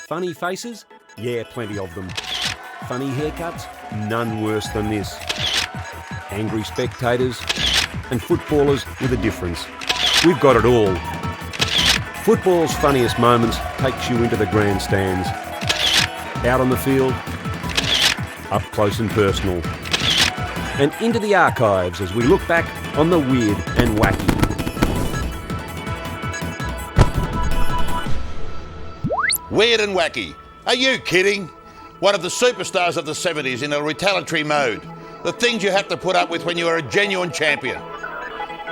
Funny faces? Yeah, plenty of them. Funny haircuts? None worse than this. Angry spectators? And footballers with a difference. We've got it all. Football's funniest moments takes you into the grandstands. Out on the field, up close and personal. And into the archives as we look back on the weird and wacky. Weird and wacky. Are you kidding? One of the superstars of the 70s in a retaliatory mode. The things you have to put up with when you are a genuine champion.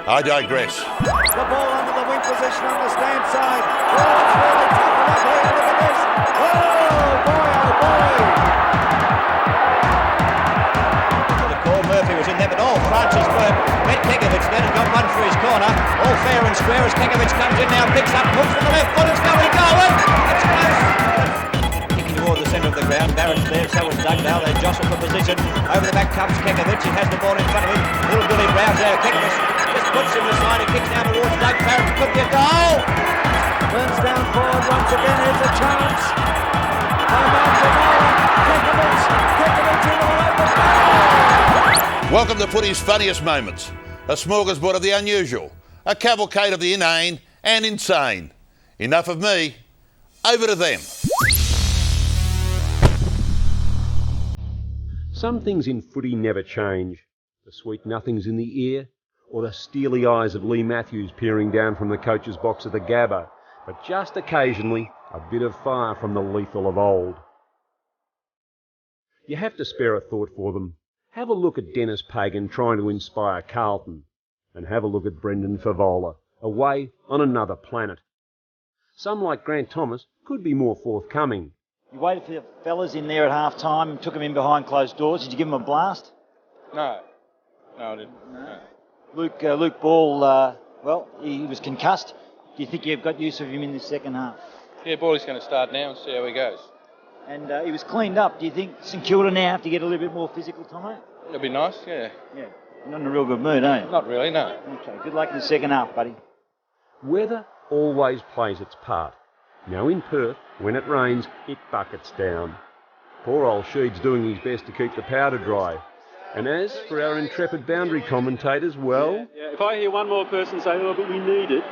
I digress. The ball under the wing position on the stand side. Oh, it's really tough enough here. Look at this. Oh, boy, oh, boy. The call, Murphy was in there, but Francis met Kekovic then and got one for his corner. All fair and square as Kekovic comes in now, picks up, hooks from the left foot, it's going to go in. It's close. Kicking toward the centre of the ground, Barrett's there, so is Doug now, they jostle for position. Over the back comes Kekovic, he has the ball in front of him. Little Billy Brown's there, Kekovic just puts him aside and kicks down towards Doug Barrett, could be a goal. Turns down forward once again, here's a chance. Kekovic in all over. Welcome to Footy's funniest moments. A smorgasbord of the unusual. A cavalcade of the inane and insane. Enough of me. Over to them. Some things in footy never change. The sweet nothings in the ear, or the steely eyes of Lee Matthews peering down from the coach's box at the Gabba, but just occasionally a bit of fire from the lethal of old. You have to spare a thought for them. Have a look at Dennis Pagan trying to inspire Carlton, and have a look at Brendan Favola, away on another planet. Some, like Grant Thomas, could be more forthcoming. You waited for the fellas in there at half time and took them in behind closed doors. Did you give them a blast? No, I didn't. No. Luke Ball, well, he was concussed. Do you think you've got use of him in the second half? Yeah, Ball's going to start now and see how he goes. And he was cleaned up. Do you think St Kilda now have to get a little bit more physical tonight? It'll be nice, yeah. Yeah. You're not in a real good mood, are you? Not really, no. Okay, good luck in the second half, buddy. Weather always plays its part. Now in Perth, when it rains, it buckets down. Poor old Sheed's doing his best to keep the powder dry. And as for our intrepid boundary commentators, well... Yeah, if I hear one more person say, oh, but we need it...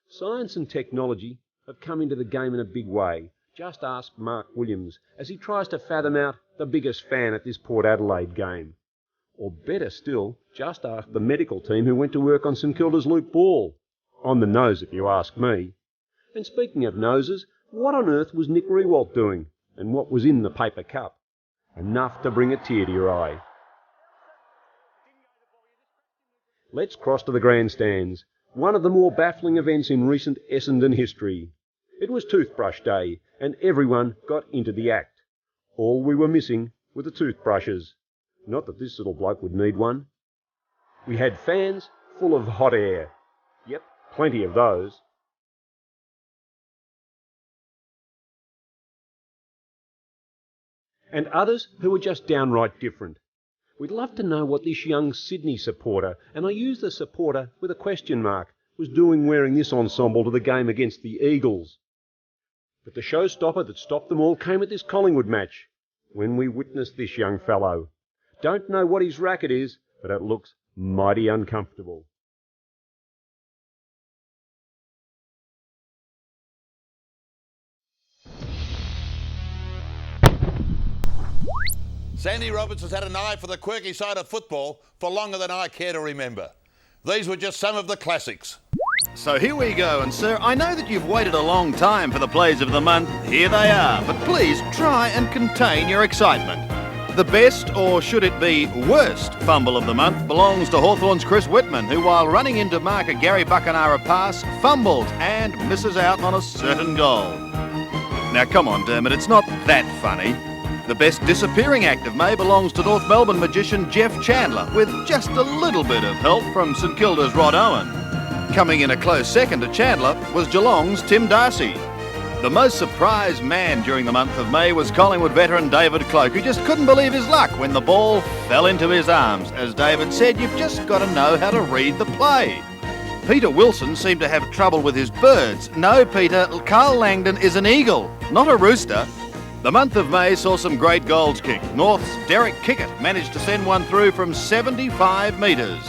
Science and technology have come into the game in a big way. Just ask Mark Williams as he tries to fathom out the biggest fan at this Port Adelaide game. Or better still, just ask the medical team who went to work on St Kilda's Luke Ball. On the nose, if you ask me. And speaking of noses, what on earth was Nick Riewoldt doing? And what was in the paper cup? Enough to bring a tear to your eye. Let's cross to the grandstands. One of the more baffling events in recent Essendon history. It was Toothbrush Day, and everyone got into the act. All we were missing were the toothbrushes. Not that this little bloke would need one. We had fans full of hot air. Yep, plenty of those. And others who were just downright different. We'd love to know what this young Sydney supporter, and I use the supporter with a question mark, was doing wearing this ensemble to the game against the Eagles. But the showstopper that stopped them all came at this Collingwood match, when we witnessed this young fellow. Don't know what his racket is, but it looks mighty uncomfortable. Sandy Roberts has had an eye for the quirky side of football for longer than I care to remember. These were just some of the classics. So here we go, and sir, I know that you've waited a long time for the plays of the month. Here they are, but please try and contain your excitement. The best, or should it be worst, fumble of the month belongs to Hawthorn's Chris Whitman, who while running in to mark a Gary Buckenara pass, fumbles and misses out on a certain goal. Now come on, Dermot, it's not that funny. The best disappearing act of May belongs to North Melbourne magician Jeff Chandler, with just a little bit of help from St Kilda's Rod Owen. Coming in a close second to Chandler was Geelong's Tim Darcy. The most surprised man during the month of May was Collingwood veteran David Cloke, who just couldn't believe his luck when the ball fell into his arms. As David said, you've just got to know how to read the play. Peter Wilson seemed to have trouble with his birds. No, Peter, Carl Langdon is an eagle, not a rooster. The month of May saw some great goals kicked. North's Derek Kickett managed to send one through from 75 metres.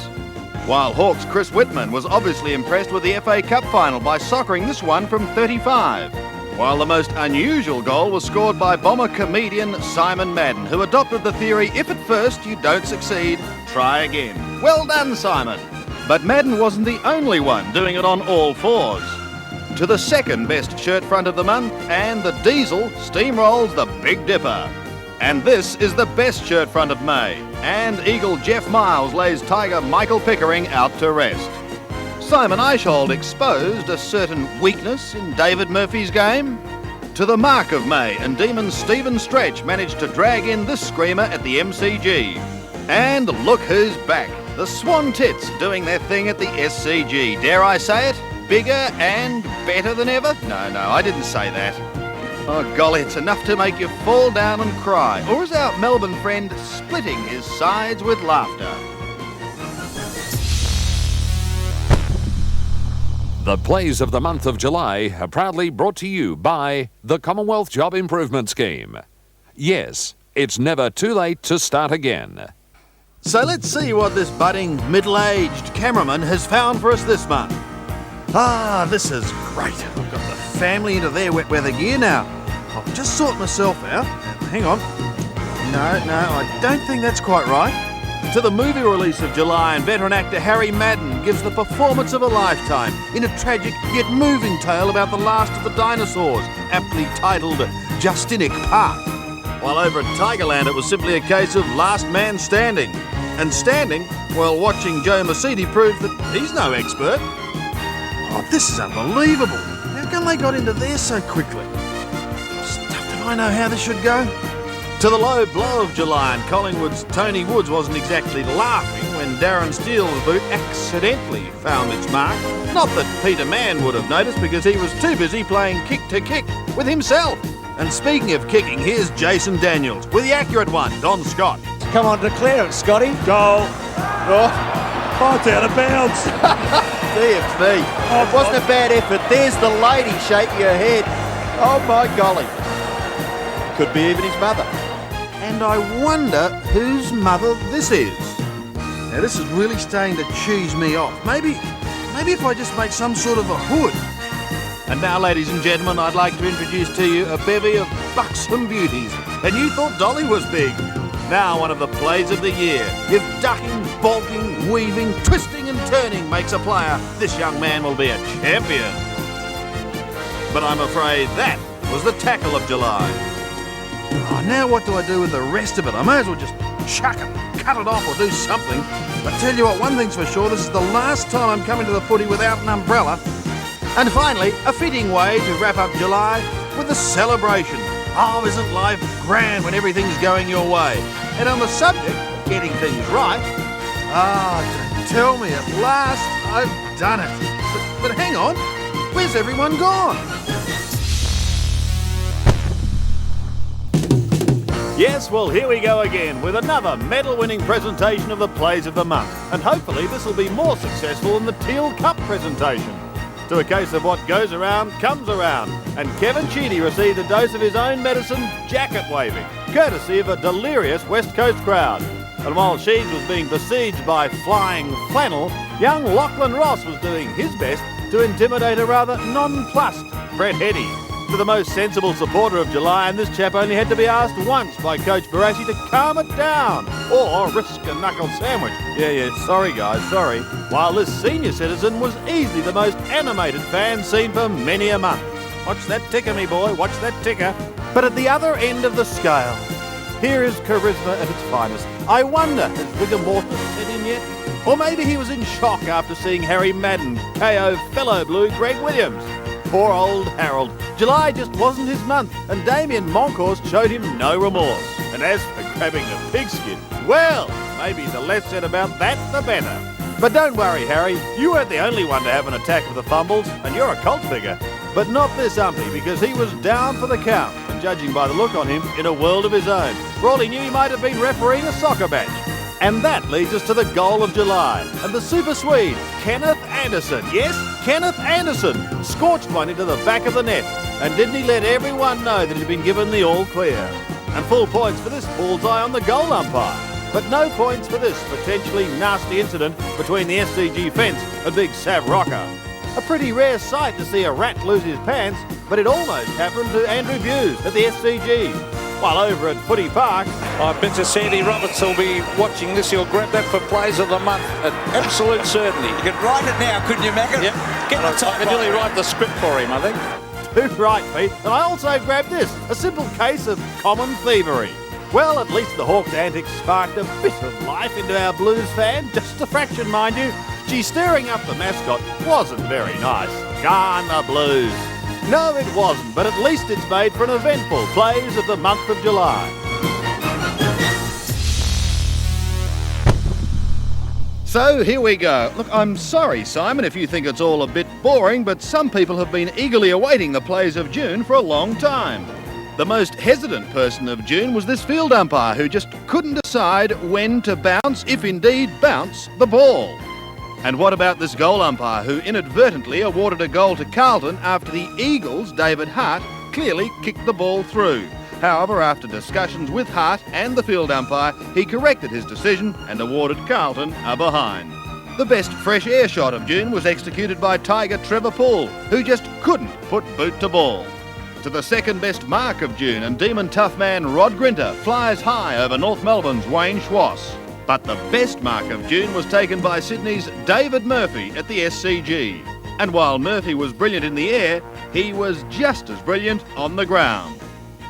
While Hawks' Chris Whitman was obviously impressed with the FA Cup final by soccering this one from 35. While the most unusual goal was scored by Bomber comedian Simon Madden, who adopted the theory, if at first you don't succeed, try again. Well done, Simon. But Madden wasn't the only one doing it on all fours. To the second best shirt front of the month, and the Diesel steamrolls the Big Dipper. And this is the best shirt front of May, and Eagle Jeff Miles lays Tiger Michael Pickering out to rest. Simon Eichhold exposed a certain weakness in David Murphy's game. To the mark of May, and Demon Stephen Stretch managed to drag in this screamer at the MCG. And look who's back. The Swan Tits doing their thing at the SCG. Dare I say it? Bigger and better than ever? No, I didn't say that. Oh golly, it's enough to make you fall down and cry. Or is our Melbourne friend splitting his sides with laughter? The plays of the month of July are proudly brought to you by the Commonwealth Job Improvement Scheme. Yes, it's never too late to start again. So let's see what this budding, middle-aged cameraman has found for us this month. Ah, this is great. I've got the family into their wet weather gear now. I'll just sort myself out. Hang on. No, I don't think that's quite right. To the movie release of July, and veteran actor Harry Madden gives the performance of a lifetime in a tragic yet moving tale about the last of the dinosaurs, aptly titled Justinic Park. While over at Tigerland it was simply a case of last man standing. And standing, well, watching Joe Mercedes proves that he's no expert. Oh, this is unbelievable. How come they got into there so quickly? Stuffed if I know how this should go. To the low blow of July, and Collingwood's Tony Woods wasn't exactly laughing when Darren Steele's boot accidentally found its mark. Not that Peter Mann would have noticed, because he was too busy playing kick to kick with himself. And speaking of kicking, here's Jason Daniels with the accurate one, Don Scott. Come on, declare it, Scotty. Goal. Oh, it's out of bounds. Dear me. It wasn't a bad effort. There's the lady shaking her head. Oh my golly. Could be even his mother. And I wonder whose mother this is. Now this is really starting to cheese me off. Maybe if I just make some sort of a hood. And now, ladies and gentlemen, I'd like to introduce to you a bevy of buxom beauties. And you thought Dolly was big. Now one of the plays of the year. If ducking, balking, weaving, twisting and turning makes a player, this young man will be a champion. But I'm afraid that was the tackle of July. Oh, now what do I do with the rest of it? I may as well just chuck it, cut it off or do something. But tell you what, one thing's for sure, this is the last time I'm coming to the footy without an umbrella. And finally, a fitting way to wrap up July with a celebration. Oh, isn't life grand when everything's going your way? And on the subject of getting things right, don't tell me, at last I've done it. But hang on, where's everyone gone? Yes, well, here we go again with another medal-winning presentation of the plays of the month. And hopefully this will be more successful than the Teal Cup presentation. To a case of what goes around comes around, and Kevin Cheedy received a dose of his own medicine, jacket waving, courtesy of a delirious West Coast crowd. And while Sheeds was being besieged by flying flannel, young Lachlan Ross was doing his best to intimidate a rather nonplussed Brett Heady. To the most sensible supporter of July, and this chap only had to be asked once by Coach Barassi to calm it down, or risk a knuckle sandwich. Yeah, sorry guys, sorry. While this senior citizen was easily the most animated fan seen for many a month. Watch that ticker, me boy, watch that ticker. But at the other end of the scale, here is charisma at its finest. I wonder, has rigor mortis set in yet? Or maybe he was in shock after seeing Harry Madden KO fellow blue Greg Williams. Poor old Harold. July just wasn't his month, and Damien Monkhorst showed him no remorse. And as for grabbing the pigskin, well, maybe the less said about that, the better. But don't worry, Harry, you weren't the only one to have an attack with the fumbles, and you're a cult figure. But not this umpy, because he was down for the count, and judging by the look on him, in a world of his own. For all he knew, he might have been refereeing a soccer match. And that leads us to the goal of July, and the Super Swede, Kenneth Anderson. Yes, Kenneth Anderson scorched one into the back of the net. And didn't he let everyone know that he'd been given the all clear? And full points for this bullseye on the goal umpire. But no points for this potentially nasty incident between the SCG fence and Big Sav Rocker. A pretty rare sight to see a rat lose his pants, but it almost happened to Andrew Buse at the SCG. While over at Footy Park, I bet you Sandy Roberts will be watching this. He'll grab that for Plays of the Month at absolute certainty. You could write it now, couldn't you, Macca? Yep. I could nearly write the script for him, I think. Too right, Pete. And I also grabbed this, a simple case of common thievery. Well, at least the Hawks' antics sparked a bit of life into our Blues fan, just a fraction, mind you. Gee, stirring up the mascot wasn't very nice. Gone the Blues. No, it wasn't, but at least it's made for an eventful Plays of the month of July. So here we go. Look, I'm sorry, Simon, if you think it's all a bit boring, but some people have been eagerly awaiting the Plays of June for a long time. The most hesitant person of June was this field umpire who just couldn't decide when to bounce, if indeed bounce, the ball. And what about this goal umpire who inadvertently awarded a goal to Carlton after the Eagles' David Hart clearly kicked the ball through? However, after discussions with Hart and the field umpire, he corrected his decision and awarded Carlton a behind. The best fresh air shot of June was executed by Tiger Trevor Poole, who just couldn't put boot to ball. To the second best mark of June, and Demon tough man Rod Grinter flies high over North Melbourne's Wayne Schwass. But the best mark of June was taken by Sydney's David Murphy at the SCG. And while Murphy was brilliant in the air, he was just as brilliant on the ground.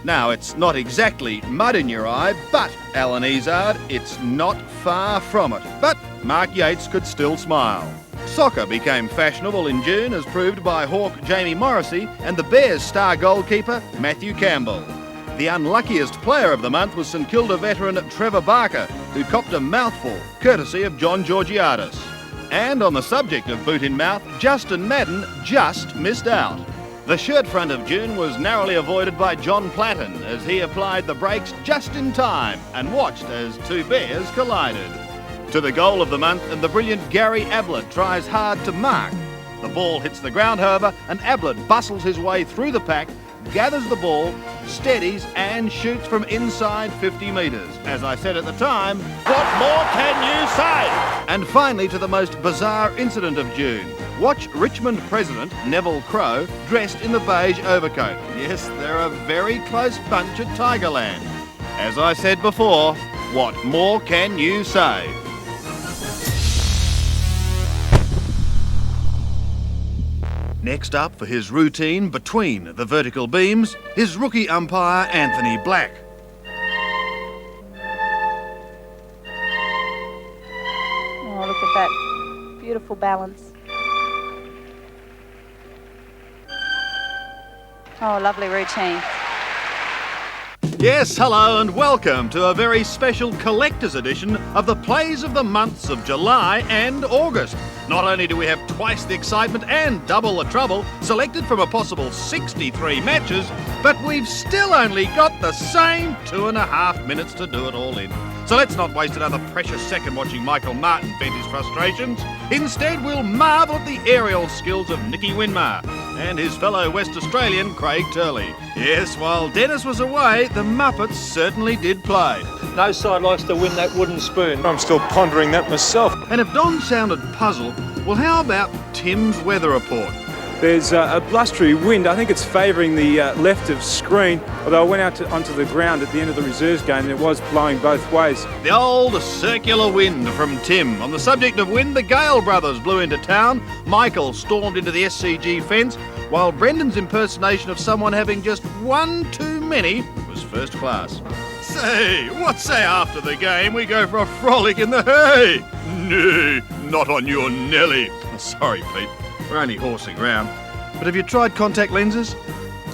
Now, it's not exactly mud in your eye, but, Alan Izard, it's not far from it. But Mark Yates could still smile. Soccer became fashionable in June, as proved by Hawk Jamie Morrissey and the Bears' star goalkeeper Matthew Campbell. The unluckiest player of the month was St Kilda veteran Trevor Barker, who copped a mouthful, courtesy of John Georgiadis. And on the subject of boot in mouth, Justin Madden just missed out. The shirt front of June was narrowly avoided by John Platten as he applied the brakes just in time and watched as two bears collided. To the goal of the month, and the brilliant Gary Ablett tries hard to mark. The ball hits the ground, however, and Ablett bustles his way through the pack, gathers the ball, steadies and shoots from inside 50 metres. As I said at the time, what more can you say? And finally, to the most bizarre incident of June. Watch Richmond President Neville Crowe dressed in the beige overcoat. Yes, they're a very close bunch at Tigerland. As I said before, what more can you say? Next up for his routine between the vertical beams, is rookie umpire Anthony Black. Oh, look at that beautiful balance. Oh, lovely routine. Yes, hello and welcome to a very special collector's edition of the Plays of the months of July and August. Not only do we have twice the excitement and double the trouble selected from a possible 63 matches, but we've still only got the same 2.5 minutes to do it all in. So let's not waste another precious second watching Michael Martin vent his frustrations. Instead, we'll marvel at the aerial skills of Nicky Winmar and his fellow West Australian Craig Turley. Yes, while Dennis was away, the Muppets certainly did play. No side likes to win that wooden spoon. I'm still pondering that myself. And if Don sounded puzzled, well, how about Tim's weather report? There's a blustery wind. I think it's favouring the left of screen, although I went out onto the ground at the end of the reserves game and it was blowing both ways. The old circular wind from Tim. On the subject of wind, the Gale brothers blew into town. Michael stormed into the SCG fence, while Brendan's impersonation of someone having just one too many was first class. Say, what say after the game we go for a frolic in the hay? No, not on your Nelly. Sorry, Pete. We're only horsing round. But have you tried contact lenses?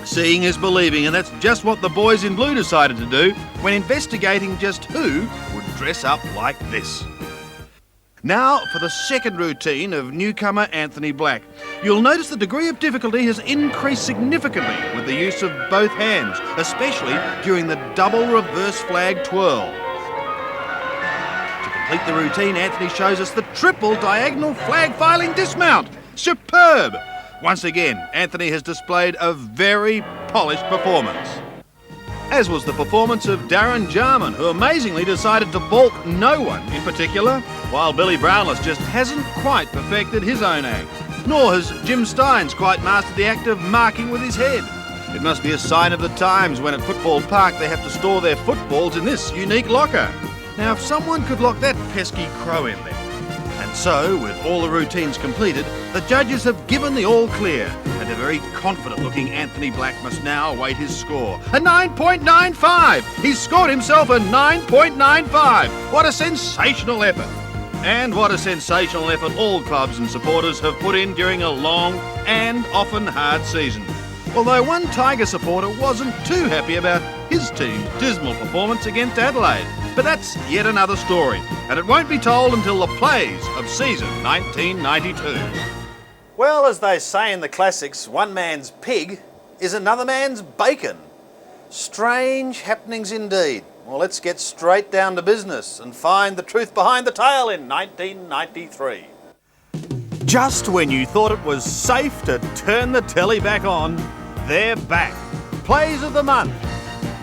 Seeing is believing, and that's just what the boys in blue decided to do when investigating just who would dress up like this. Now for the second routine of newcomer Anthony Black. You'll notice the degree of difficulty has increased significantly with the use of both hands, especially during the double reverse flag twirl. To complete the routine, Anthony shows us the triple diagonal flag filing dismount. Superb! Once again, Anthony has displayed a very polished performance. As was the performance of Darren Jarman, who amazingly decided to balk no one in particular, while Billy Brownless just hasn't quite perfected his own act. Nor has Jim Steins quite mastered the act of marking with his head. It must be a sign of the times when at Football Park they have to store their footballs in this unique locker. Now, if someone could lock that pesky crow in there. And so, with all the routines completed, the judges have given the all clear, and a very confident-looking Anthony Black must now await his score. A 9.95! He's scored himself a 9.95! What a sensational effort! And what a sensational effort all clubs and supporters have put in during a long and often hard season. Although one Tiger supporter wasn't too happy about his team's dismal performance against Adelaide. But that's yet another story, and it won't be told until the plays of season 1992. Well, as they say in the classics, one man's pig is another man's bacon. Strange happenings indeed. Well, let's get straight down to business and find the truth behind the tale in 1993. Just when you thought it was safe to turn the telly back on, they're back. Plays of the month.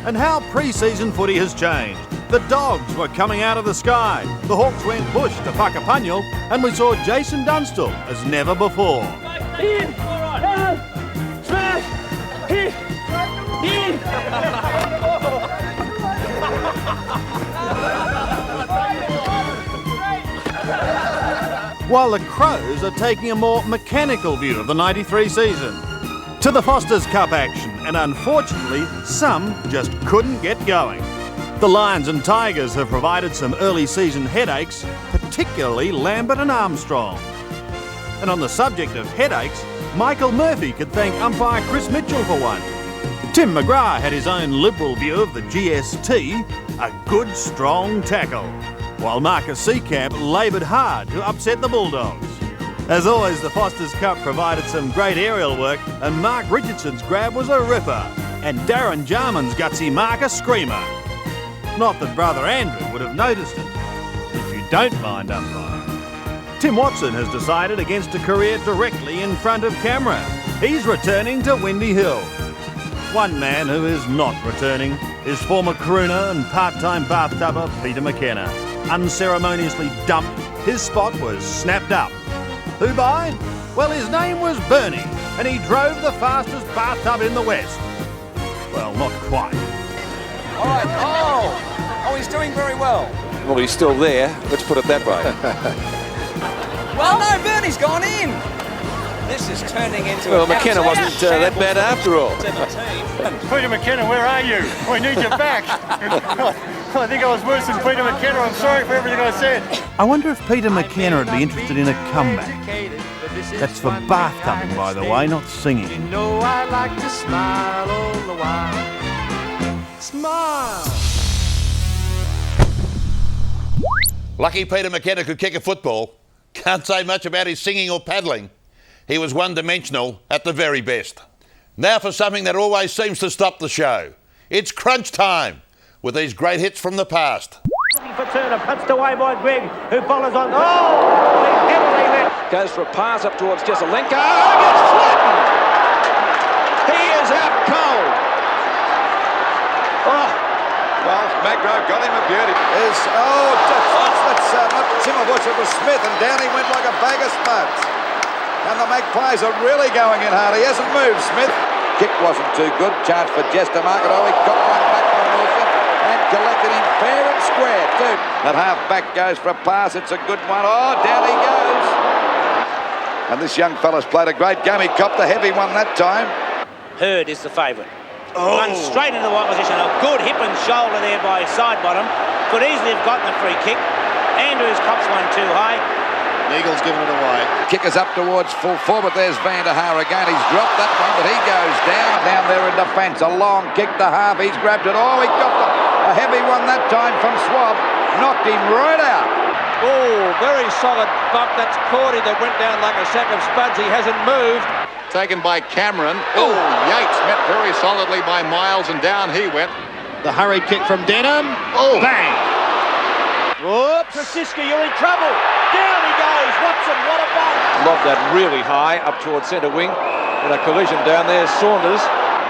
And how pre-season footy has changed. The Dogs were coming out of the sky. The Hawks went bush to Puckapunyal, and we saw Jason Dunstall as never before. While the Crows are taking a more mechanical view of the 93 season. To the Foster's Cup action, and unfortunately, some just couldn't get going. The Lions and Tigers have provided some early season headaches, particularly Lambert and Armstrong. And on the subject of headaches, Michael Murphy could thank umpire Chris Mitchell for one. Tim McGrath had his own liberal view of the GST, a good strong tackle, while Marcus Seecamp laboured hard to upset the Bulldogs. As always, the Foster's Cup provided some great aerial work, and Mark Richardson's grab was a ripper, and Darren Jarman's gutsy mark a screamer. Not that brother Andrew would have noticed it, if you don't mind umpiring. Tim Watson has decided against a career directly in front of camera. He's returning to Windy Hill. One man who is not returning is former crooner and part-time bathtubber Peter McKenna. Unceremoniously dumped, his spot was snapped up. Who by? Well, his name was Bernie, and he drove the fastest bathtub in the West. Well, not quite. All right. Oh, he's doing very well. Well, he's still there. Let's put it that way. Well, no, Bernie's gone in. This is turning into well, McKenna wasn't that bad after all. Peter McKenna, where are you? We need you back. I think I was worse than Peter McKenna. I'm sorry for everything I said. I wonder if Peter McKenna would be interested in a comeback. That's for bathtubbing, by the way, not singing. You know I like to smile all the while. Smile. Lucky Peter McKenna could kick a football. Can't say much about his singing or paddling. He was one-dimensional at the very best. Now for something that always seems to stop the show. It's crunch time with these great hits from the past. Looking for Turner, punched away by Greg, who follows on. Oh! He's heavily met. Goes for a pass up towards Jesselenko. Oh, gets flattened! He is out cold. Oh! Well, Magro got him a beauty. That's not Timmerbush, it was Smith, and down he went like a bag of spuds. And the Magpies are really going in hard. He hasn't moved, Smith. Kick wasn't too good. Chance for Jester Market. Oh, he got one back from Wilson and collected him fair and square, too. That half-back goes for a pass. It's a good one. Oh, down he goes. And this young fella's played a great game. He copped a heavy one that time. Hurd is the favourite. Runs straight into the wide position. A good hip and shoulder there by Sidebottom. Could easily have gotten a free kick. Andrews cops one too high. Eagles giving it away. Kickers up towards full forward. There's Van der Haar again. He's dropped that one, but he goes down there in defence. A long kick to half. He's grabbed it. Oh, he got a heavy one that time from Swab. Knocked him right out. Oh, very solid bump. That's Cordy that went down like a sack of spuds. He hasn't moved. Taken by Cameron. Oh, Yates met very solidly by Miles, and down he went. The hurried kick from Denham. Oh, bang! Whoops. Francisca, you're in trouble. Down he goes. Watson, what a bump. Lobbed that really high up towards centre wing. And a collision down there. Saunders.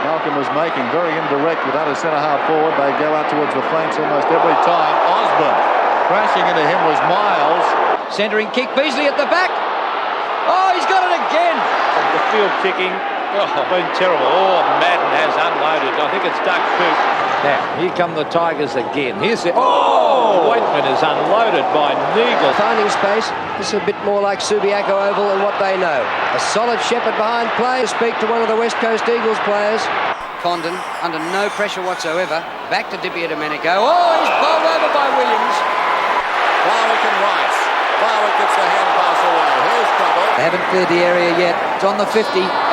Malcolm was making very indirect with other centre-half forward. They go out towards the flanks almost every time. Osborne. Crashing into him was Miles. Centering kick, Beasley at the back. Oh, he's got it again. The field kicking. Been terrible. Oh, Madden has unloaded. I think it's Doug Coop. Now, here come the Tigers again. Here's the... Oh! Waitman is unloaded by Neagle. Finding space. This is a bit more like Subiaco Oval and what they know. A solid shepherd behind play. Speak to one of the West Coast Eagles players. Condon, under no pressure whatsoever. Back to Di Domenico. Oh, he's bowled over by Williams. Warwick and Rice. Warwick gets the hand pass away. Here's trouble. They haven't cleared the area yet. It's on the 50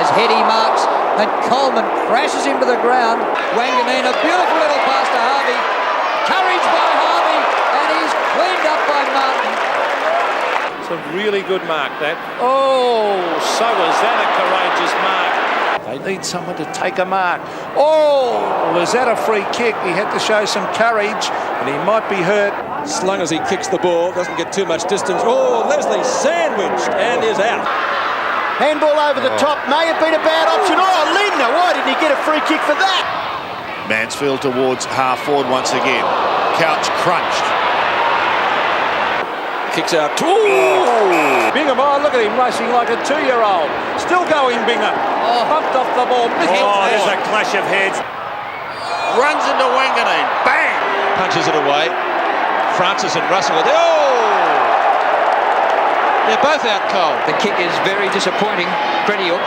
as Heady marks. And Coleman crashes into the ground. Wanganeen, a beautiful little pass to Harvey. Courage by Harvey. And he's cleaned up by Martin. It's a really good mark, that. Oh, so was that a courageous mark. They need someone to take a mark. Oh, was that a free kick? He had to show some courage, and he might be hurt. As long as he kicks the ball, doesn't get too much distance. Oh, Leslie sandwiched and is out. Handball over the top, may have been a bad option. Oh, Lindner, why didn't he get a free kick for that? Mansfield towards half forward once again. Couch crunched. Kicks out. Ooh. Bingham, oh, look at him racing like a 2-year-old. Still going, Bingham. Oh, bumped off the ball. There's a clash of heads. Runs into Wanganeen. Bang! Punches it away. Francis and Russell. Oh! They're both out cold. The kick is very disappointing. Pretty hook.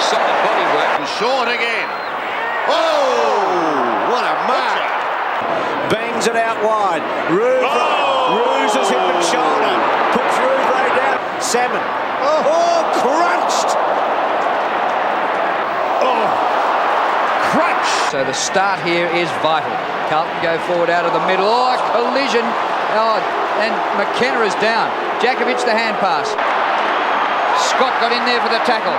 Solid body work. Sean again. Oh! What a mark. Bangs it out wide. Ruse his hip and shoulder. Puts Rouvray down. Salmon. Oh, crunched. Oh, crunch. So the start here is vital. Carlton go forward out of the middle. Oh, a collision. Oh, and McKenna is down. Jakovic the hand pass. Scott got in there for the tackle.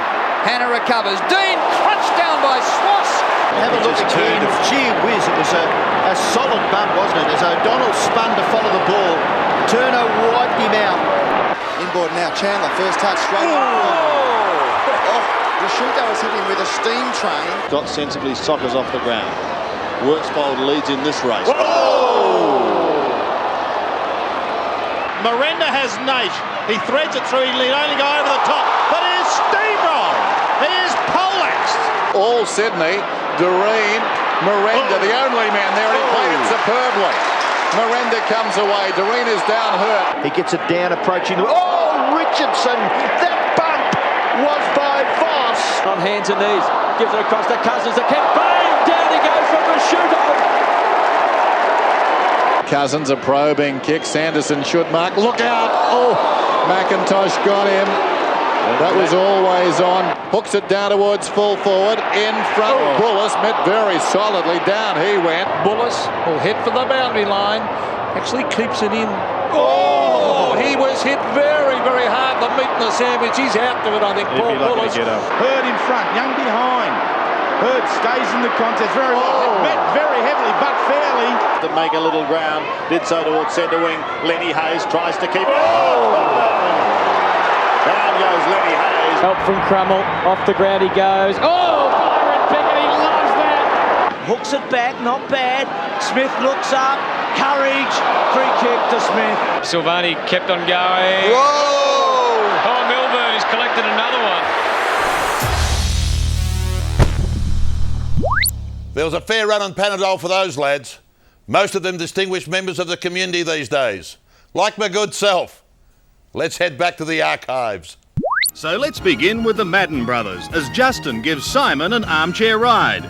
Hannah recovers. Dean crunched down by Swass. Have a look again. Gee whiz, it was a solid bump, wasn't it? As O'Donnell spun to follow the ball. Turner wiped him out. Inboard now, Chandler, first touch straight. Rashuka was hitting with a steam train. Got sensibly, Sockers off the ground. Workspold leads in this race. Miranda has Nate. He threads it through. He'll only go over the top. But here's steamroll. Here's poleaxed. All Sydney, Doreen, Miranda, the only man there, and he played it superbly. Miranda comes away. Doreen is down hurt. He gets it down, approaching. Oh, Richardson! That bump was by Voss. On hands and knees. Gives it across to Cousins. The kick. Bang! Down he goes from the shooter. Cousins, a probing kick. Sanderson should mark. Look out! Oh, McIntosh got him. That was always on. Hooks it down towards full forward. In front, Bullis met very solidly. Down he went. Bullis will hit for the boundary line. Actually keeps it in. Oh, he was hit very, very hard. The meat in the sandwich. He's out to it, I think. Paul Bullis. Hurd in front, Young behind. Hurd stays in the contest very well. Met very heavily, but fairly. To make a little ground. Did so towards centre wing. Lenny Hayes tries to keep it. Down goes Lenny Hayes. Help from Crummell. Off the ground he goes. Oh, Byron Pickett, he loves that. Hooks it back, not bad. Smith looks up. Courage. Free kick to Smith. Silvani kept on going. Whoa! Oh, Milburn has collected another one. There was a fair run on Panadol for those lads. Most of them distinguished members of the community these days. Like my good self. Let's head back to the archives. So let's begin with the Madden brothers as Justin gives Simon an armchair ride.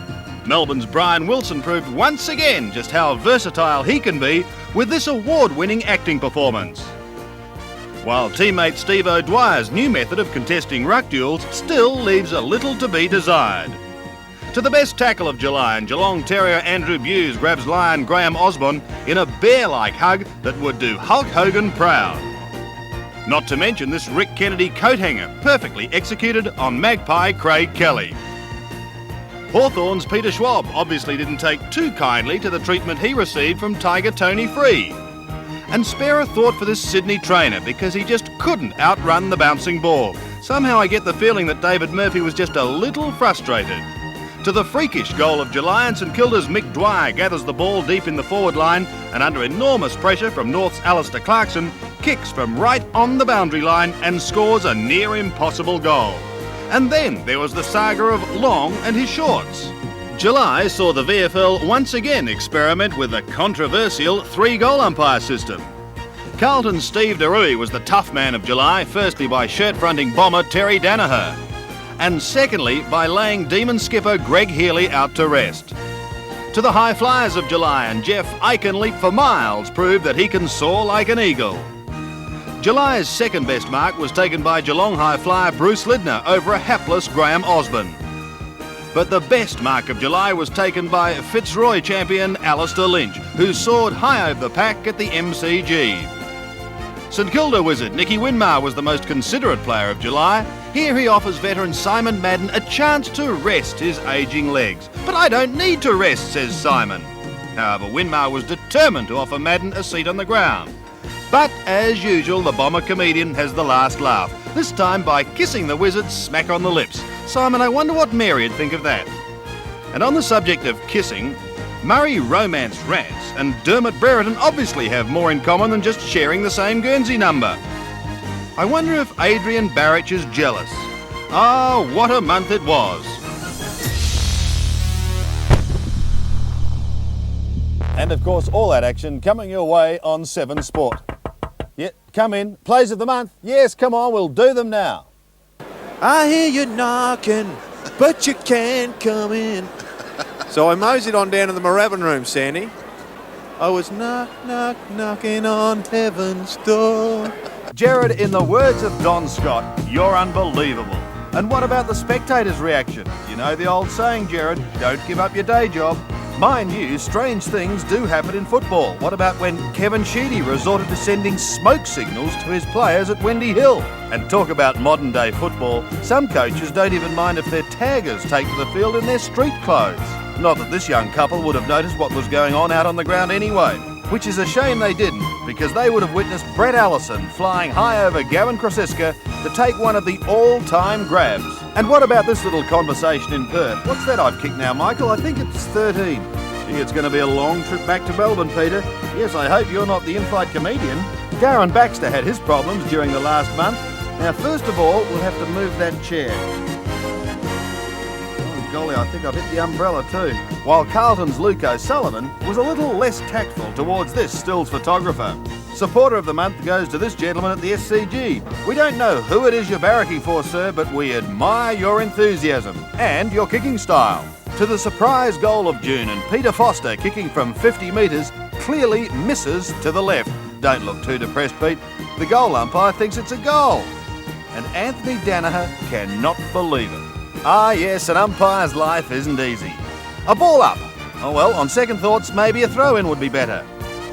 Melbourne's Brian Wilson proved once again just how versatile he can be with this award-winning acting performance. While teammate Steve O'Dwyer's new method of contesting ruck duels still leaves a little to be desired. To the best tackle of July, and Geelong Terrier Andrew Buse grabs Lion Graham Osborne in a bear-like hug that would do Hulk Hogan proud. Not to mention this Rick Kennedy coat hanger, perfectly executed on Magpie Craig Kelly. Hawthorn's Peter Schwab obviously didn't take too kindly to the treatment he received from Tiger Tony Free. And spare a thought for this Sydney trainer, because he just couldn't outrun the bouncing ball. Somehow I get the feeling that David Murphy was just a little frustrated. To the freakish goal of July, and St Kilda's Mick Dwyer gathers the ball deep in the forward line and under enormous pressure from North's Alistair Clarkson, kicks from right on the boundary line and scores a near impossible goal. And then there was the saga of Long and his shorts. July saw the VFL once again experiment with the controversial 3-goal umpire system. Carlton's Steve DeRuy was the tough man of July, firstly by shirt-fronting bomber Terry Danaher, and secondly by laying demon skipper Greg Healy out to rest. To the high flyers of July, and Jeff Aiken leap for miles proved that he can soar like an eagle. July's second best mark was taken by Geelong high flyer Bruce Lidner over a hapless Graham Osborne. But the best mark of July was taken by Fitzroy champion Alistair Lynch, who soared high over the pack at the MCG. St Kilda wizard Nicky Winmar was the most considerate player of July. Here he offers veteran Simon Madden a chance to rest his ageing legs. "But I don't need to rest," says Simon. However, Winmar was determined to offer Madden a seat on the ground. But as usual, the bomber comedian has the last laugh, this time by kissing the wizard smack on the lips. Simon, I wonder what Mary'd think of that. And on the subject of kissing, Murray Romance Rants and Dermot Brereton obviously have more in common than just sharing the same Guernsey number. I wonder if Adrian Barrich is jealous. Ah, what a month it was. And of course, all that action coming your way on 7 Sport. Yeah, come in. Plays of the month. Yes, come on, we'll do them now. I hear you knocking, but you can't come in. So I moseyed on down to the Moorabbin room, Sandy. I was knocking on heaven's door. Jared, in the words of Don Scott, you're unbelievable. And what about the spectators' reaction? You know the old saying, Jared, don't give up your day job. Mind you, strange things do happen in football. What about when Kevin Sheedy resorted to sending smoke signals to his players at Wendy Hill? And talk about modern day football, some coaches don't even mind if their taggers take to the field in their street clothes. Not that this young couple would have noticed what was going on out on the ground anyway. Which is a shame they didn't, because they would have witnessed Brett Allison flying high over Gavin Krosiska to take one of the all-time grabs. And what about this little conversation in Perth? What's that I've kicked now, Michael? I think it's 13. Gee, it's going to be a long trip back to Melbourne, Peter. Yes, I hope you're not the in-flight comedian. Darren Baxter had his problems during the last month. Now, first of all, we'll have to move that chair. Oh, golly, I think I've hit the umbrella too. While Carlton's Luke O'Sullivan was a little less tactful towards this stills photographer. Supporter of the month goes to this gentleman at the SCG. We don't know who it is you're barracking for, sir, but we admire your enthusiasm and your kicking style. To the surprise goal of June, and Peter Foster kicking from 50 metres clearly misses to the left. Don't look too depressed, Pete. The goal umpire thinks it's a goal. And Anthony Danaher cannot believe it. Ah yes, an umpire's life isn't easy. A ball up. Oh well, on second thoughts, maybe a throw-in would be better.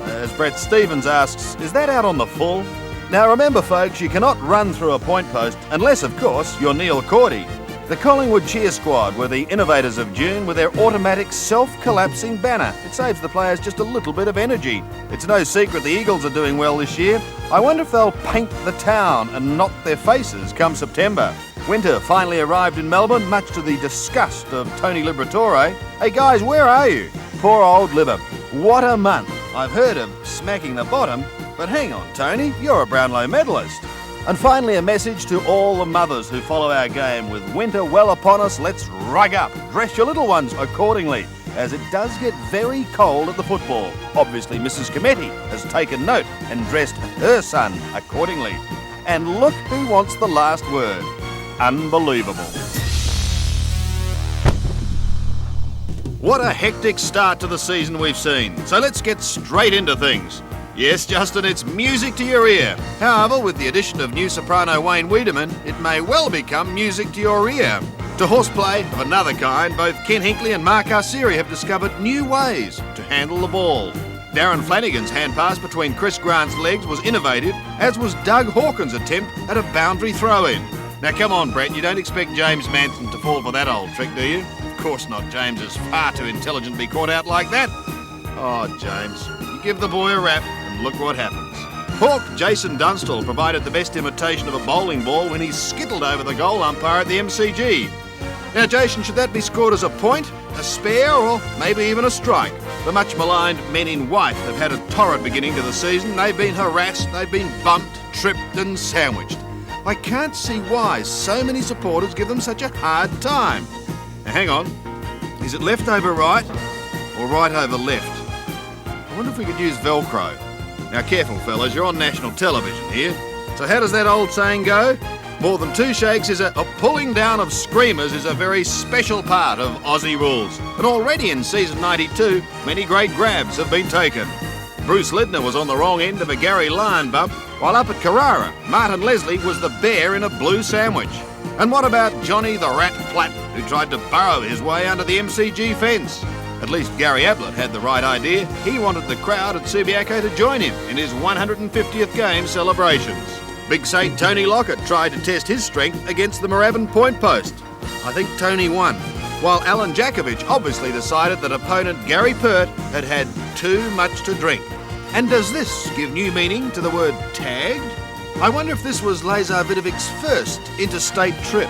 As Brett Stevens asks, is that out on the full? Now remember folks, you cannot run through a point post unless, of course, you're Neil Cordy. The Collingwood Cheer Squad were the innovators of June with their automatic self-collapsing banner. It saves the players just a little bit of energy. It's no secret the Eagles are doing well this year. I wonder if they'll paint the town and not their faces come September. Winter finally arrived in Melbourne, much to the disgust of Tony Liberatore. Hey guys, where are you? Poor old Libber. What a month. I've heard of smacking the bottom, but hang on, Tony, you're a Brownlow medalist. And finally, a message to all the mothers who follow our game. With winter well upon us, let's rug up. Dress your little ones accordingly, as it does get very cold at the football. Obviously, Mrs. Cometti has taken note and dressed her son accordingly. And look who wants the last word. Unbelievable. What a hectic start to the season we've seen. So let's get straight into things. Yes, Justin, it's music to your ear. However, with the addition of new soprano Wayne Wiedemann, it may well become music to your ear. To horseplay of another kind, both Ken Hinkley and Mark Arsieri have discovered new ways to handle the ball. Darren Flanagan's hand pass between Chris Grant's legs was innovative, as was Doug Hawkins' attempt at a boundary throw-in. Now come on, Brett, you don't expect James Manson to fall for that old trick, do you? Of course not. James is far too intelligent to be caught out like that. Oh, James, you give the boy a rap and look what happens. Hawk Jason Dunstall provided the best imitation of a bowling ball when he skittled over the goal umpire at the MCG. Now, Jason, should that be scored as a point, a spare, or maybe even a strike? The much maligned men in white have had a torrid beginning to the season. They've been harassed, they've been bumped, tripped and sandwiched. I can't see why so many supporters give them such a hard time. Now, hang on. Is it left over right or right over left? I wonder if we could use Velcro. Now, careful, fellas, you're on national television here. So how does that old saying go? More than two shakes is a pulling down of screamers is a very special part of Aussie rules. And already in season 92, many great grabs have been taken. Bruce Lidner was on the wrong end of a Gary Lyon bump, while up at Carrara, Martin Leslie was the bear in a blue sandwich. And what about Johnny the Rat Platt, who tried to burrow his way under the MCG fence? At least Gary Ablett had the right idea. He wanted the crowd at Subiaco to join him in his 150th game celebrations. Big Saint Tony Lockett tried to test his strength against the Moorabbin point post. I think Tony won, while Alan Jakovich obviously decided that opponent Gary Pert had had too much to drink. And does this give new meaning to the word tagged? I wonder if this was Lazar Vidovic's first interstate trip.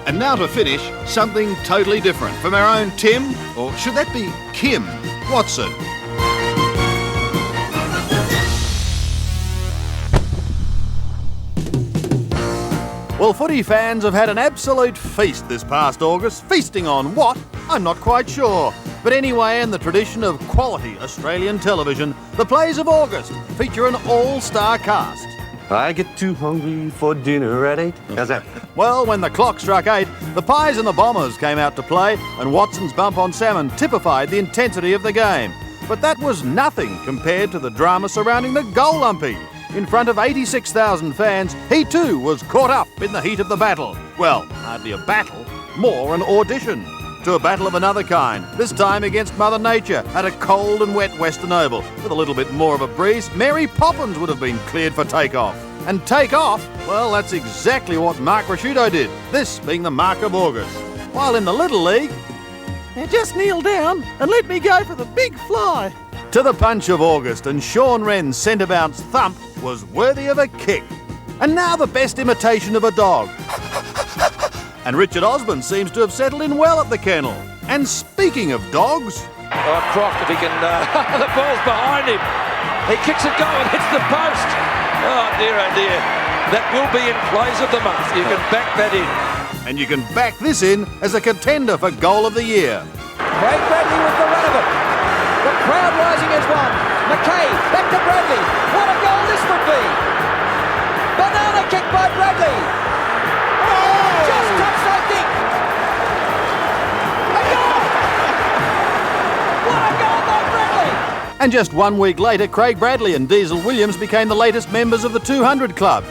And now to finish, something totally different from our own Tim, or should that be Kim, Watson. Well, footy fans have had an absolute feast this past August. Feasting on what? I'm not quite sure. But anyway, in the tradition of quality Australian television, the plays of August feature an all-star cast. I get too hungry for dinner at 8. How's that? Well, when the clock struck 8, the Pies and the Bombers came out to play, and Watson's bump on salmon typified the intensity of the game. But that was nothing compared to the drama surrounding the goal lumping. In front of 86,000 fans, he too was caught up in the heat of the battle. Well, hardly a battle, more an audition. To a battle of another kind, this time against Mother Nature at a cold and wet Western Oval. With a little bit more of a breeze, Mary Poppins would have been cleared for takeoff. And take off? Well, that's exactly what Mark Rasciuto did, this being the mark of August. While in the Little League, now just kneel down and let me go for the big fly. To the punch of August, and Sean Wren's centre bounce thump was worthy of a kick. And now the best imitation of a dog. And Richard Osborne seems to have settled in well at the kennel. And speaking of dogs... Oh, Croft, if he can... the ball's behind him. He kicks it goal and hits the post. Oh, dear. That will be in plays of the month. You can back that in. And you can back this in as a contender for Goal of the Year. Craig Bradley with the run of it. The crowd rising as one. McKay, back to Bradley. What a goal this would be. Banana kick by Bradley. Oh! Just touched, I think. A goal! What a goal by Bradley! And just 1 week later, Craig Bradley and Diesel Williams became the latest members of the 200 Club.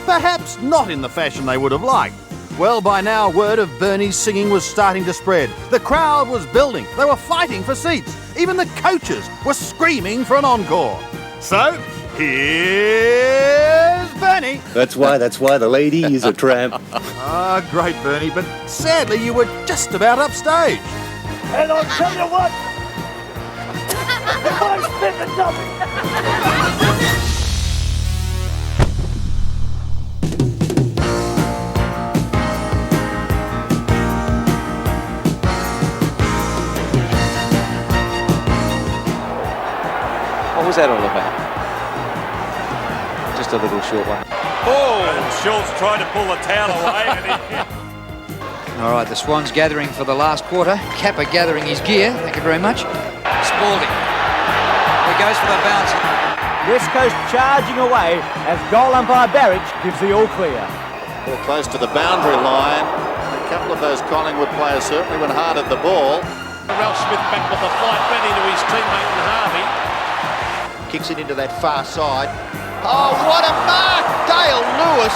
Perhaps not in the fashion they would have liked. Well, by now, word of Bernie's singing was starting to spread. The crowd was building. They were fighting for seats. Even the coaches were screaming for an encore. So, here's Bernie. That's why the lady is a tramp. Ah, great, Bernie, but sadly you were just about upstage. And I'll tell you what, if I spit the dummy. What was that all about? Just a little short one. Oh, and Schultz tried to pull the towel away. All right, the Swans gathering for the last quarter. Kappa gathering his gear. Thank you very much. Spalding. He goes for the bounce. West Coast charging away as goal umpire Barrich gives the all clear. Well, close to the boundary line. A couple of those Collingwood players certainly went hard at the ball. Ralph Smith back with the flight back into his teammate and Harvey. Kicks it into that far side. Oh, what a mark! Dale Lewis.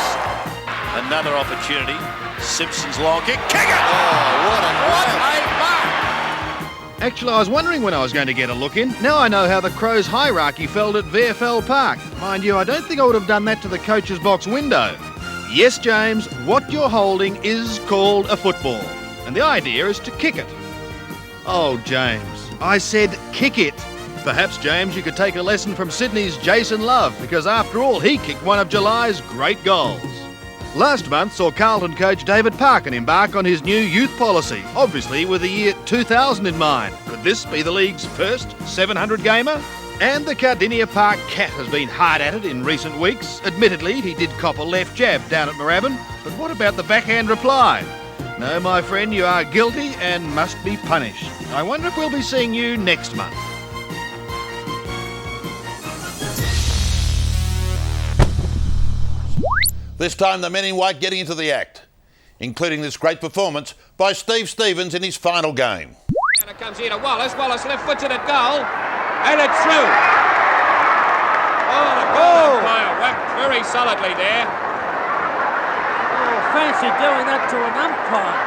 Another opportunity. Simpson's long kick. Kick it! Oh, what a mark! Actually, I was wondering when I was going to get a look in. Now I know how the Crows' hierarchy felt at VFL Park. Mind you, I don't think I would have done that to the coach's box window. Yes, James, what you're holding is called a football. And the idea is to kick it. Oh, James, I said kick it. Perhaps, James, you could take a lesson from Sydney's Jason Love, because after all, he kicked one of July's great goals. Last month saw Carlton coach David Parkin embark on his new youth policy, obviously with the year 2000 in mind. Could this be the league's first 700 gamer? And the Cardinia Park Cat has been hard at it in recent weeks. Admittedly, he did cop a left jab down at Moorabbin, but what about the backhand reply? No, my friend, you are guilty and must be punished. I wonder if we'll be seeing you next month. This time the men in white getting into the act, including this great performance by Steve Stevens in his final game. And it comes here to Wallace. Wallace left-footed at goal, and it's through. Oh, the goal player whacked very solidly there. Oh, fancy doing that to an umpire.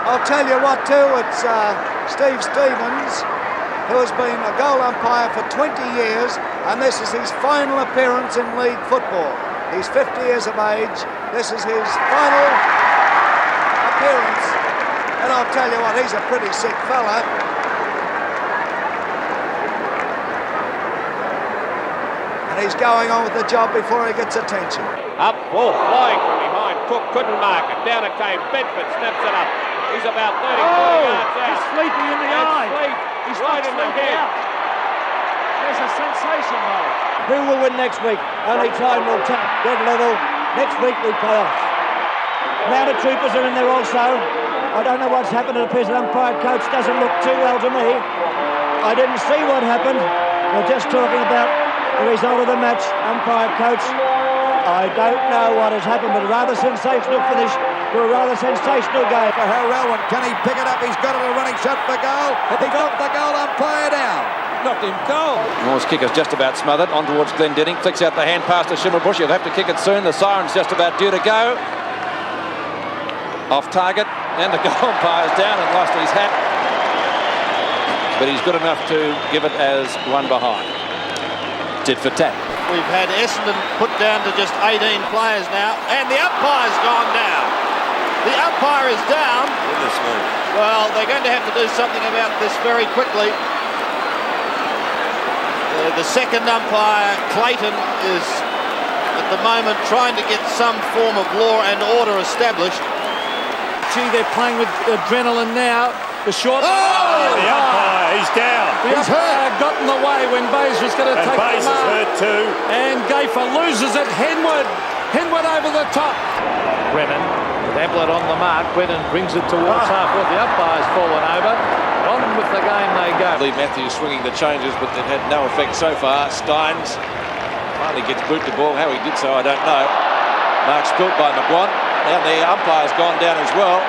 I'll tell you what too, it's Steve Stevens, who has been a goal umpire for 20 years, and this is his final appearance in league football. He's 50 years of age. This is his final appearance. And I'll tell you what, he's a pretty sick fella. And he's going on with the job before he gets attention. Up, ball flying from behind. Cook couldn't mark it. Down it came. Bedford snaps it up. He's about 30 yards out. He's sleepy in the eye. He's right in the head. There's a sensation, though. Who will win next week? Only time will tell. Dead level. Next week we play off. Mounted troopers are in there also. I don't know what's happened. It appears the umpire coach doesn't look too well to me. I didn't see what happened. We're just talking about the result of the match. Umpire coach, I don't know what has happened, but a rather sensational finish to a rather sensational game. For Harrelwyn, can he pick it up? He's got it, a running shot for goal. He knocked the goal umpire down. Knocked him goal. Moore's kick is just about smothered. On towards Glendinning. Flicks out the hand pass to Shimmerbush. He'll have to kick it soon. The siren's just about due to go. Off target. And the goal umpire's down and lost his hat. But he's good enough to give it as one behind. Tit for tat. We've had Essendon put down to just 18 players now, and the umpire's gone down. The umpire is down. Goodness me. Well, they're going to have to do something about this very quickly. The second umpire, Clayton, is at the moment trying to get some form of law and order established. Gee, they're playing with adrenaline now. The short... The umpire, he's down. The umpire got in the way when Bayes was going to take the mark. Bayes is hurt too. And Gaffer loses it. Henwood over the top. Brennan, with Ablett on the mark. Brennan brings it towards half-court. The umpire's fallen over. On with the game they go. Lee Matthews swinging the changes, but they've had no effect so far. Steins finally gets boot the ball. How he did so, I don't know. Mark spilt by McGuan. Now the umpire's gone down as well,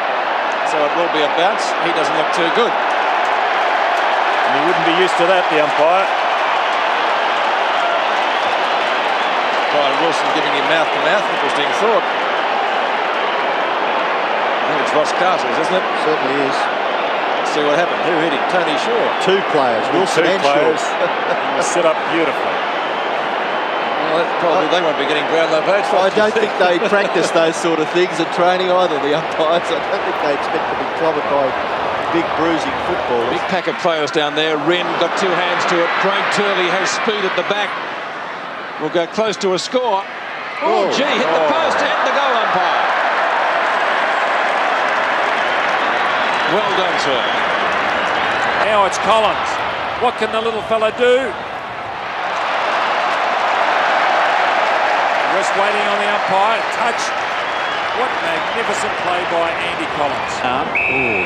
so it will be a bounce. He doesn't look too good. And he wouldn't be used to that, the umpire. Brian Wilson giving him mouth-to-mouth. Interesting thought. I think it's Ross Castles, isn't it? Certainly is. Let's see what happened. Who hit him? Tony Shaw. Two players, Wilson and Shaw. He was set up beautifully. Well, probably they won't be getting ground low votes. I don't think they practice those sort of things at training either, the umpires. I don't think they expect to be clobbered by big bruising footballers. Big pack of players down there. Wren got two hands to it. Craig Turley has speed at the back. Will go close to a score. Oh, gee, hit the post and the goal umpire. Well done, sir. Now it's Collins. What can the little fella do? Just waiting on the umpire. Touch. What magnificent play by Andy Collins.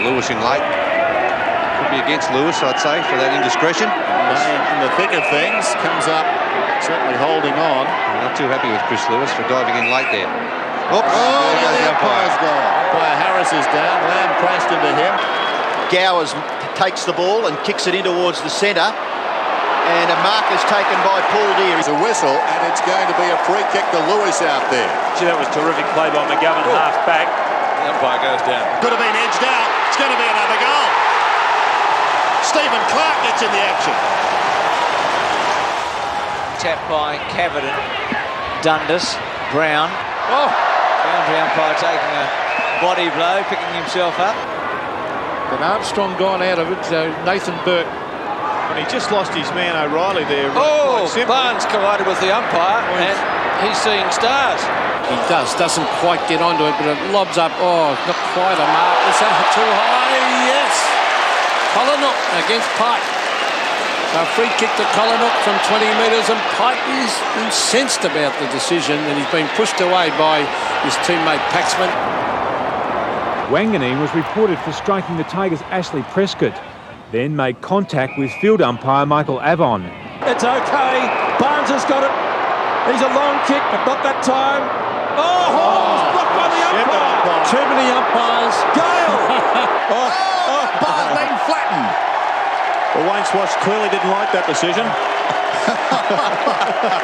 Lewis in late. Could be against Lewis, I'd say, for that indiscretion. In the thick of things, comes up, certainly holding on. I'm not too happy with Chris Lewis for diving in late there. Oops. The umpire's gone. Umpire Harris is down. Lamb crashed into him. Gowers takes the ball and kicks it in towards the centre. And a mark is taken by Paul Deere. It's a whistle, and it's going to be a free kick to Lewis out there. Gee, that was terrific play by McGovern, half back. The umpire goes down. Could have been edged out. It's going to be another goal. Stephen Clark gets in the action. Tap by Cavidan. Dundas. Brown. Boundary umpire taking a body blow, picking himself up. But Armstrong gone out of it, so Nathan Burke And he just lost his man O'Reilly there. Oh, Barnes collided with the umpire and he's seeing stars. He doesn't quite get onto it, but it lobs up. Oh, not quite a mark. Is that too high? Yes. Collinwood against Pike. So a free kick to Collinwood from 20 metres, and Pike is incensed about the decision, and he's been pushed away by his teammate Paxman. Wanganeen was reported for striking the Tigers' Ashley Prescott, then made contact with field umpire Michael Avon. It's okay. Barnes has got it. He's a long kick, but not that time. Oh, Hall's blocked by the umpire. Too many umpires. Gale. Bar's been flattened. Well, Wayne Swash clearly didn't like that decision.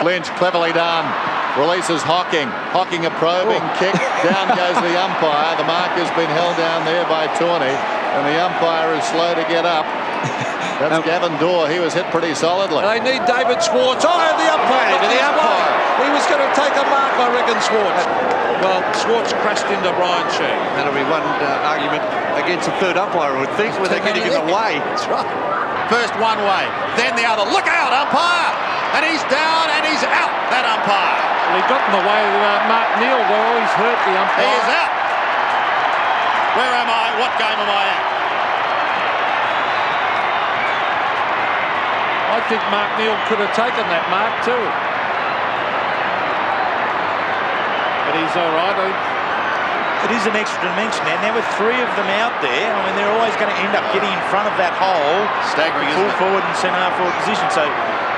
Lynch, cleverly done. Releases Hocking. Hocking a probing kick. Down goes the umpire. The marker's been held down there by Tawney, and the umpire is slow to get up. That's Gavin Dorr. He was hit pretty solidly. They need David Schwartz. Oh, the umpire. The umpire. He was going to take a mark, I reckon, Schwartz. Well, Schwartz crashed into Brian Shea. That'll be one argument against the third umpire, I would think, where they're getting in the way. That's right. First one way, then the other. Look out, umpire! And he's down and he's out, that umpire. Well, he got in the way of Mark Neal. They're always hurt the umpire. He is out. Where am I? What game am I at? I think Mark Neal could have taken that mark too. But he's all right. It is an extra dimension there. Now with three of them out there, I mean, they're always going to end up getting in front of that hole. Staggering, full forward and centre half forward position. So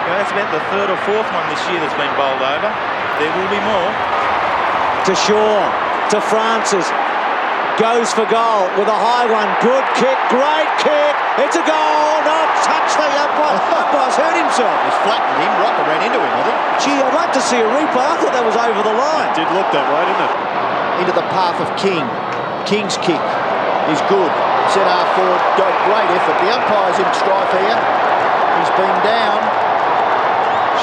that's about the third or fourth one this year that's been bowled over. There will be more. To Shaw, to Francis. Goes for goal with a high one. Good kick, great kick. It's a goal. Not touch the umpire. Umpire's hurt himself. He's flattened him. Rocker ran into him, I think. Gee, I'd like to see a replay. I thought that was over the line. It did look that way, didn't it? Into the path of King. King's kick is good. Centre half forward, got great effort. The umpire's in strife here. He's been down.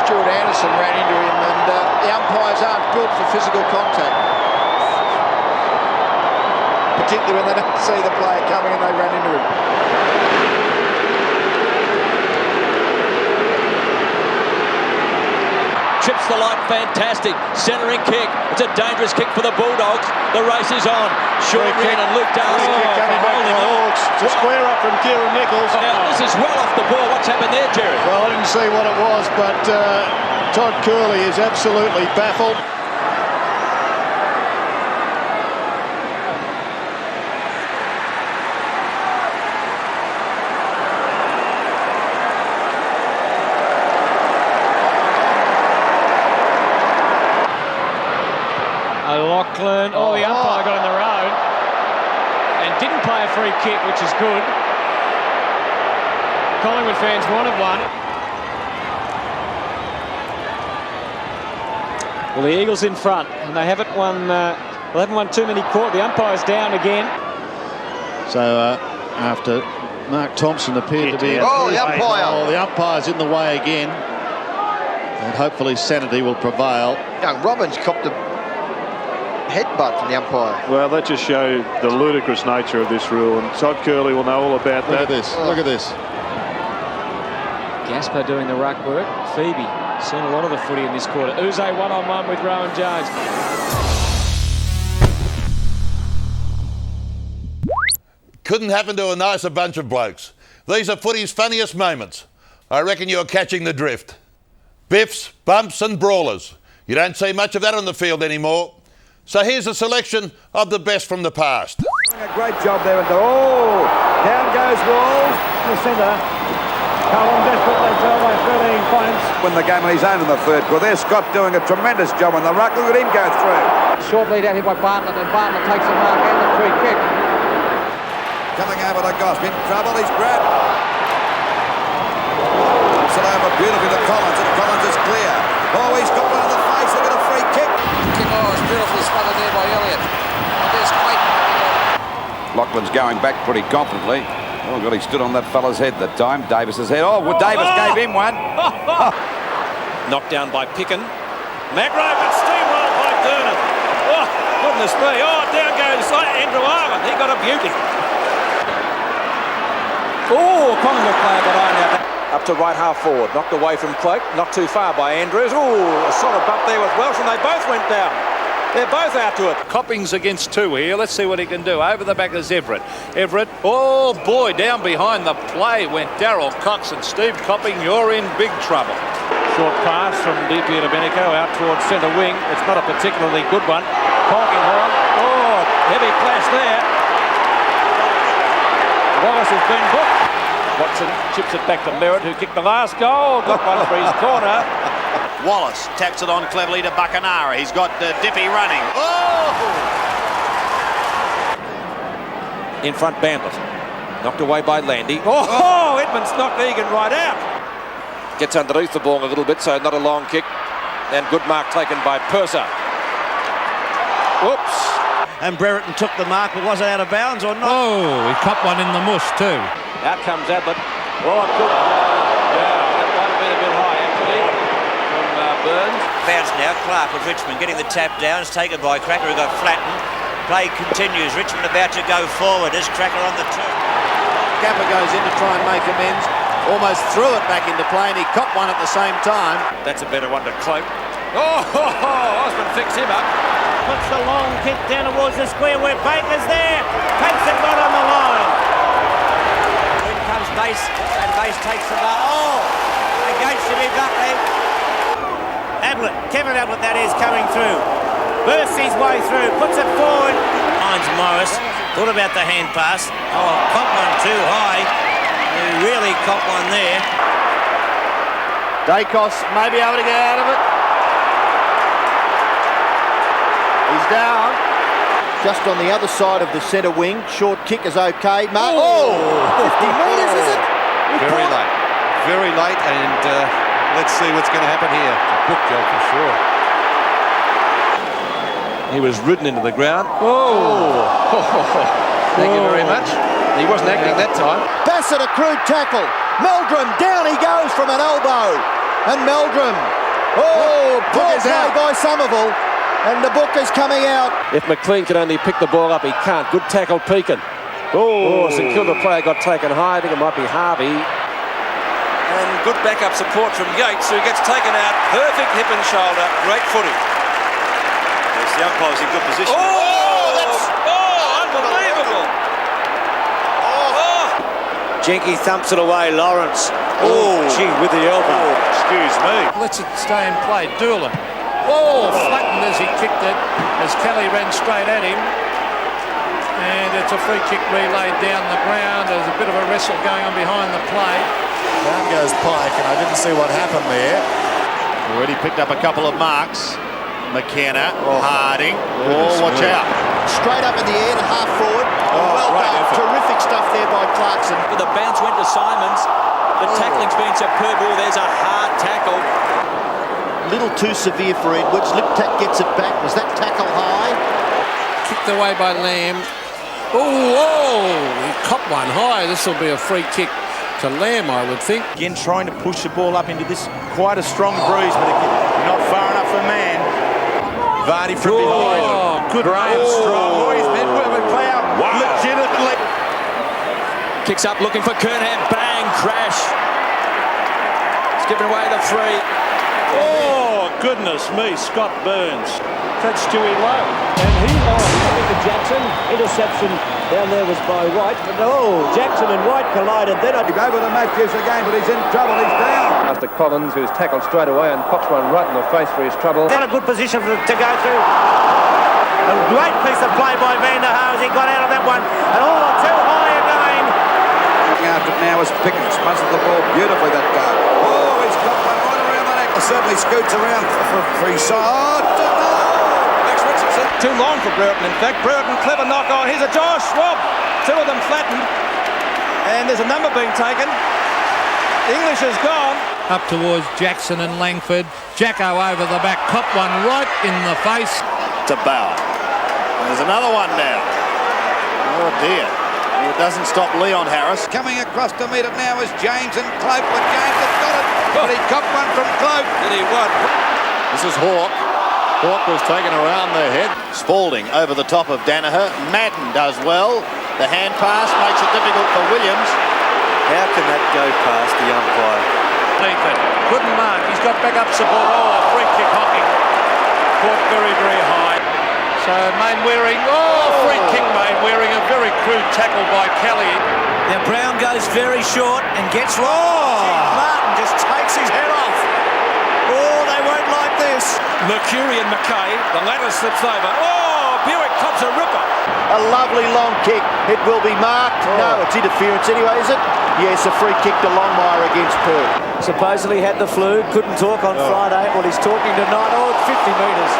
Stuart Anderson ran into him, and the umpires aren't built for physical contact. Particularly when they don't see the player coming and they ran into him. Trips the light, fantastic. Centering kick. It's a dangerous kick for the Bulldogs. The race is on. Sean Wren and Luke Darcy. It's a square up from Kieran Nichols. Now, this is well off the ball. What's happened there, Jerry? Well, I didn't see what it was, but Todd Curley is absolutely baffled. Lachlan. Oh, the umpire got in the road and didn't play a free kick, which is good. Collingwood fans wanted one. Well, the Eagles in front, and they haven't won. They haven't won too many quarters. The umpire's down again. So after Mark Thompson appeared to be... the umpire! Oh, the umpire's in the way again. And hopefully sanity will prevail. Young Robbins copped a headbutt from the umpire. Well, that just showed the ludicrous nature of this rule, and Todd Curley will know all about that. Look at this. Look at this. Gaspar doing the ruck work. Phoebe seen a lot of the footy in this quarter. Uze one-on-one with Rowan Jones. Couldn't happen to a nicer bunch of blokes. These are footy's funniest moments. I reckon you're catching the drift. Biffs, bumps and brawlers. You don't see much of that on the field anymore. So here's a selection of the best from the past. A great job there. Down goes Walls in the centre. Callum desperately fell by 13 points. Win the game on his own in the third quarter. There's Scott doing a tremendous job on the ruck. Look at him go through. Short lead out here by Bartlett, and Bartlett takes a mark and the free kick. Coming over to Goss. In trouble. He's grabbed. Puts it over beautifully to Collins, and Collins is clear. Oh, he's got one on the face. Look at a free kick. Oh, it's beautifully smothered there by Elliott. There's Clayton. Lachlan's going back pretty confidently. Oh, God, he stood on that fella's head that time. Davis's head. Oh, well, Davis gave him one. Knocked down by Picken. Magro, but steamrolled by Durnan. Oh, goodness me. Oh, down goes Andrew Arvin. He got a beauty. Oh, Collingwood player got on out. Up to right half forward. Knocked away from Cloak. Not too far by Andrews. Ooh, a solid bump there with Welsh, and they both went down. They're both out to it. Copping's against two here. Let's see what he can do. Over the back is Everett. Everett, oh boy, down behind the play went Darryl Cox, and Steve Copping, you're in big trouble. Short pass from DP Domenico out towards centre wing. It's not a particularly good one. Honking horn. Oh, heavy clash there. Wallace has been booked. Watson chips it back to Merritt, who kicked the last goal. Got one for his corner. Wallace taps it on cleverly to Buckenara. He's got Dippy running. Oh! In front, Bandit. Knocked away by Landy. Oh, Edmonds knocked Egan right out. Gets underneath the ball a little bit, so not a long kick. And good mark taken by Purser. Whoops. And Brereton took the mark, but was it out of bounds or not? Oh, he copped one in the mush too. Out comes Ablett. Oh, good. Yeah, that might have been a bit high, actually, from Burns. Bounce now. Clark of Richmond getting the tap down. It's taken by Cracker, who got flattened. Play continues. Richmond about to go forward. Is Cracker on the turn? Gapper goes in to try and make amends. Almost threw it back into play, and he copped one at the same time. That's a better one to Cloak. Oh, Osmond fixed him up. Puts the long kick down towards the square where Baker's there. Takes it right on the line. In comes Mace, and Mace takes the bar. Oh! Against him, Buckley. Ablett, Kevin Ablett that is, coming through. Bursts his way through, puts it forward. Finds Morris. Thought about the hand pass. Oh, caught one too high. He really caught one there. Dacos may be able to get out of it. He's down. Just on the other side of the centre wing. Short kick is okay. 50 metres, is it? Very late. Very late, and let's see what's going to happen here. It's a book job for sure. He was ridden into the ground. Oh! Thank you very much. He wasn't acting that time. Bassett, a crude tackle. Meldrum, down he goes from an elbow. And Meldrum, poor play by Somerville. And the book is coming out. If McLean could only pick the ball up, he can't. Good tackle, Pekin. St Kilda player got taken high. I think it might be Harvey. And good backup support from Yates, who gets taken out. Perfect hip and shoulder. Great footy. Yes, the umpire's in good position. Unbelievable. Jenky thumps it away, Lawrence. Gee, with the elbow. Excuse me. Let's it stay in play. Doolan. Oh, flattened as he kicked it, as Kelly ran straight at him. And it's a free kick relayed down the ground. There's a bit of a wrestle going on behind the play. Down goes Pike, and I didn't see what happened there. Already picked up a couple of marks. McKenna, Harding. Watch out. Straight up in the air to half forward. Well done. Effort. Terrific stuff there by Clarkson. The bounce went to Simons. The tackling's been superb. There's a hard tackle. Little too severe for Edwards. Liptak gets it back. Was that tackle high? Kicked away by Lamb. He copped one high. This will be a free kick to Lamb, I would think. Again, trying to push the ball up into this quite a strong breeze, but again, not far enough for man. Vardy from behind. Good Graham strong. He's been play out legitimately. Kicks up, looking for Kernham. Bang, crash. It's given away the free. Goodness me, Scott Burns. That's Stewie Lowe. And he Jackson. Interception down there was by White. But Jackson and White collided. Then He go with the Matthews again, but he's in trouble. He's down. After Collins, who's tackled straight away and pops one right in the face for his trouble. Not a good position to go through. A great piece of play by Van der Haas. He got out of that one. And too high again. After now is Pickens. Punches the ball beautifully, that guy. He's got one right around the neck. Certainly scoots around for a free shot. Max Richardson. Too long for Brereton, in fact. Brereton, clever knock on. Here's a Josh Schwab. Two of them flattened. And there's a number being taken. English is gone. Up towards Jackson and Langford. Jacko over the back. Cop one right in the face. To Bauer. There's another one now. Oh dear. It doesn't stop Leon Harris. Coming across to meet it now is James and Cloak, but James has got it. But he copped one from Cloak. Did he what? This is Hawke. Hawke was taken around the head. Spalding over the top of Danaher. Madden does well. The hand pass makes it difficult for Williams. How can can that go past the umpire? Nathan couldn't mark. He's got back up support. Oh, free kick Hocking. Caught very, very high. So Mainwaring. Oh, free kick Mainwaring. A very crude tackle by Kelly. Now Brown goes very short and gets Martin just takes his head off. Oh, they won't like this. Mercury and McKay. The latter slips over. Oh, Buick cops a ripper. A lovely long kick. It will be marked. No, it's interference anyway, is it? Yes, a free kick to Longmire against Perth. Supposedly had the flu, couldn't talk on Friday. Well, he's talking tonight. Oh, 50 metres.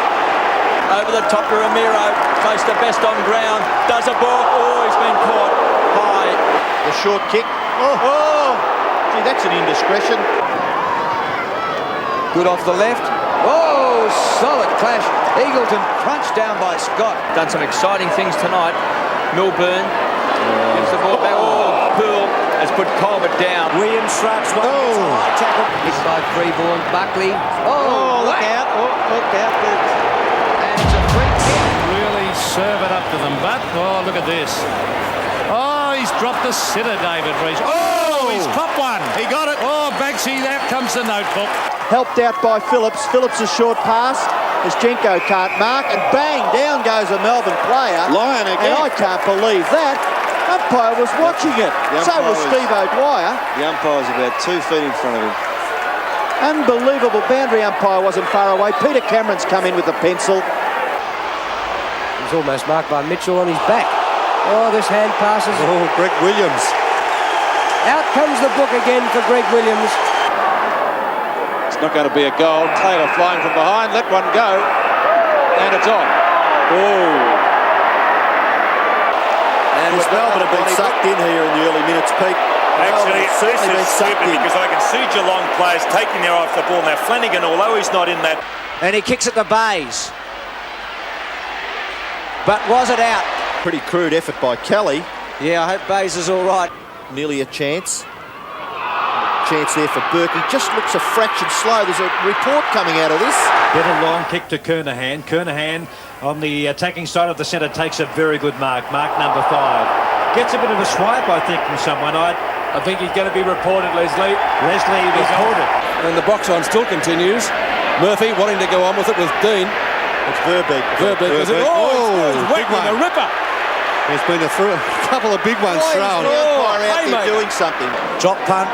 Over the top to Ramiro, close to best on ground. Does a ball. Oh, he's been caught high. The short kick. Oh, gee, that's an indiscretion. Good off the left. Oh, solid clash. Eagleton crunched down by Scott. Done some exciting things tonight. Milburn gives the ball back. Oh, Poole has put Colbert down. Williams shrugs one. High tackle. Hit by Freeborn. Buckley. Oh, look out. Oh, look out. And it's a free kick. Really serve it up to them, but oh, look at this. Oh, he's dropped the sitter, David Rees. Oh, he's copped one. He got it. Oh, Banksy, out comes the notebook. Helped out by Phillips. Phillips' short pass as Jenko can't mark, and bang, down goes a Melbourne player. Lyon again. And I can't believe that. Umpire was watching it. So was Steve O'Dwyer. The umpire's about 2 feet in front of him. Unbelievable. Boundary umpire wasn't far away. Peter Cameron's come in with the pencil. He's almost marked by Mitchell on his back. Oh, this hand passes. Oh, Greg Williams. Out comes the book again for Greg Williams. It's not going to be a goal. Taylor flying from behind, let one go, and it's on. Oh. And Melbourne have been sucked in here in the early minutes, Pete. Actually, certainly this is stupid because I can see Geelong players taking their eye off the ball. Now Flanagan, although he's not in that. And he kicks at the Bays. But was it out? Pretty crude effort by Kelly. Yeah, I hope Bays is all right. Nearly a chance. Chance there for Burke. He just looks a fraction slow. There's a report coming out of this. Bit of long kick to Kernahan. Kernahan on the attacking side of the centre takes a very good mark. Mark number 5. Gets a bit of a swipe, I think, from someone. I think he's going to be reported, Leslie. Leslie reported. And the box on still continues. Murphy wanting to go on with it with Dean. It's Verbeek. Verbeek. Oh, big one. A ripper. There's been a couple of big ones thrown. The umpire out there doing something. Drop punt.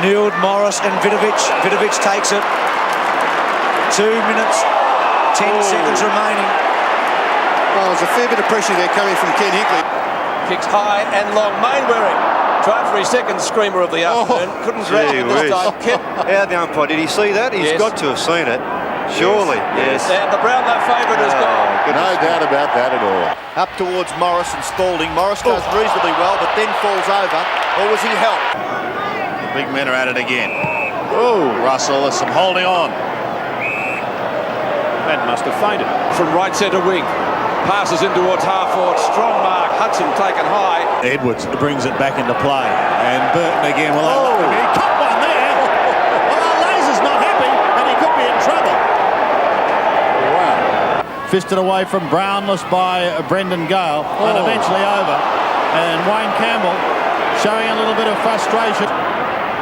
Newell, Morris and Vidovic. Vidovic takes it. 2 minutes, 10 seconds remaining. Well, there's a fair bit of pressure there coming from Ken Hickley. Kicks high and long. Mainwaring tried for his second screamer of the afternoon. Couldn't grab it this time. How the umpire, did he see that? He's got to have seen it. Surely. Yes. And the Brownlow favourite has gone. No doubt about that at all. Up towards Morris and Spalding. Morris does reasonably well, but then falls over. Or was he helped? Big men are at it again. Oh, Russell, there's some holding on. Man must have fainted. From right centre wing. Passes in towards half forward. Strong mark. Hudson taken high. Edwards brings it back into play. And Burton again will have luck. He caught one there. Well, Laser's not happy, and he could be in trouble. Wow. Fisted away from Brownless by Brendan Gale, and eventually over. And Wayne Campbell showing a little bit of frustration.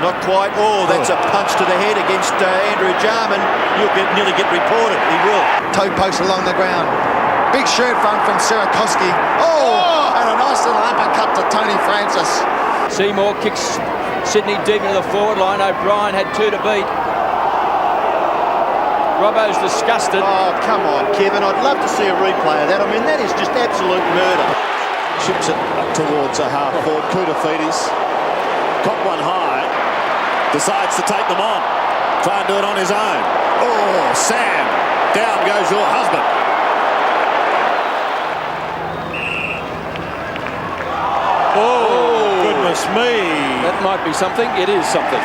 Not quite. Oh, that's a punch to the head against Andrew Jarman. You'll nearly get reported. He will. Toe post along the ground. Big shirt front from Sierakowski. And a nice little uppercut to Tony Francis. Seymour kicks Sydney deep into the forward line. O'Brien had 2 to beat. Robbo's disgusted. Oh, come on, Kevin. I'd love to see a replay of that. I mean, that is just absolute murder. Chips it up towards a half forward. Koutafidis caught one high. Decides to take them on. Try and do it on his own. Oh, Sam. Down goes your husband. Oh, goodness me. That might be something. It is something.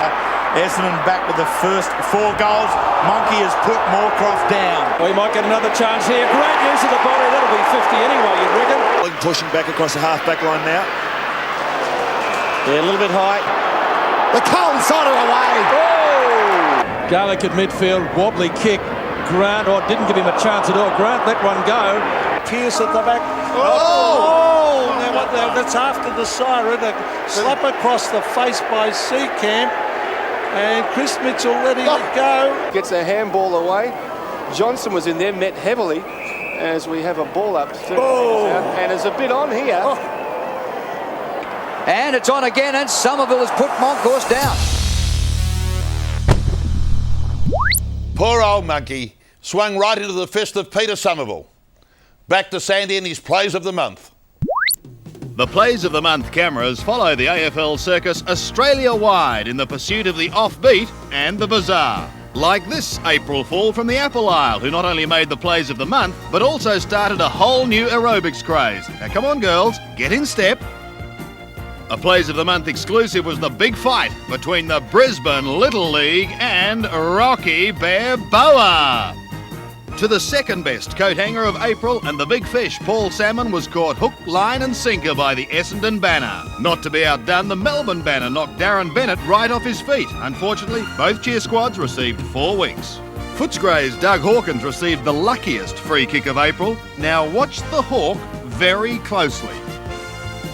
Essendon back with the first 4 goals. Monkey has put Moorcroft down. We might get another chance here. Great use of the body. That'll be 50 anyway, you'd reckon. Pushing back across the half-back line now. Yeah, a little bit high. The cold side of the way. Oh! Garlic at midfield, wobbly kick. Grant, didn't give him a chance at all. Grant let one go. Pearce at the back. Oh! Now That's after the siren. A slap across the face by Seacamp. And Chris Mitchell letting it go. Gets a handball away. Johnson was in there, met heavily as we have a ball up. And there's a bit on here. And it's on again, and Somerville has put Moncourse down. Poor old monkey swung right into the fist of Peter Somerville. Back to Sandy and his Plays of the Month. The Plays of the Month cameras follow the AFL circus Australia-wide in the pursuit of the offbeat and the bizarre. Like this April Fool from the Apple Isle, who not only made the Plays of the Month, but also started a whole new aerobics craze. Now come on girls, get in step. A Plays of the Month exclusive was the big fight between the Brisbane Little League and Rocky Bear-Boa. To the second best coat hanger of April, and the big fish, Paul Salmon, was caught hook, line and sinker by the Essendon Banner. Not to be outdone, the Melbourne Banner knocked Darren Bennett right off his feet. Unfortunately, both cheer squads received 4 weeks. Footscray's Doug Hawkins received the luckiest free kick of April. Now watch the hawk very closely.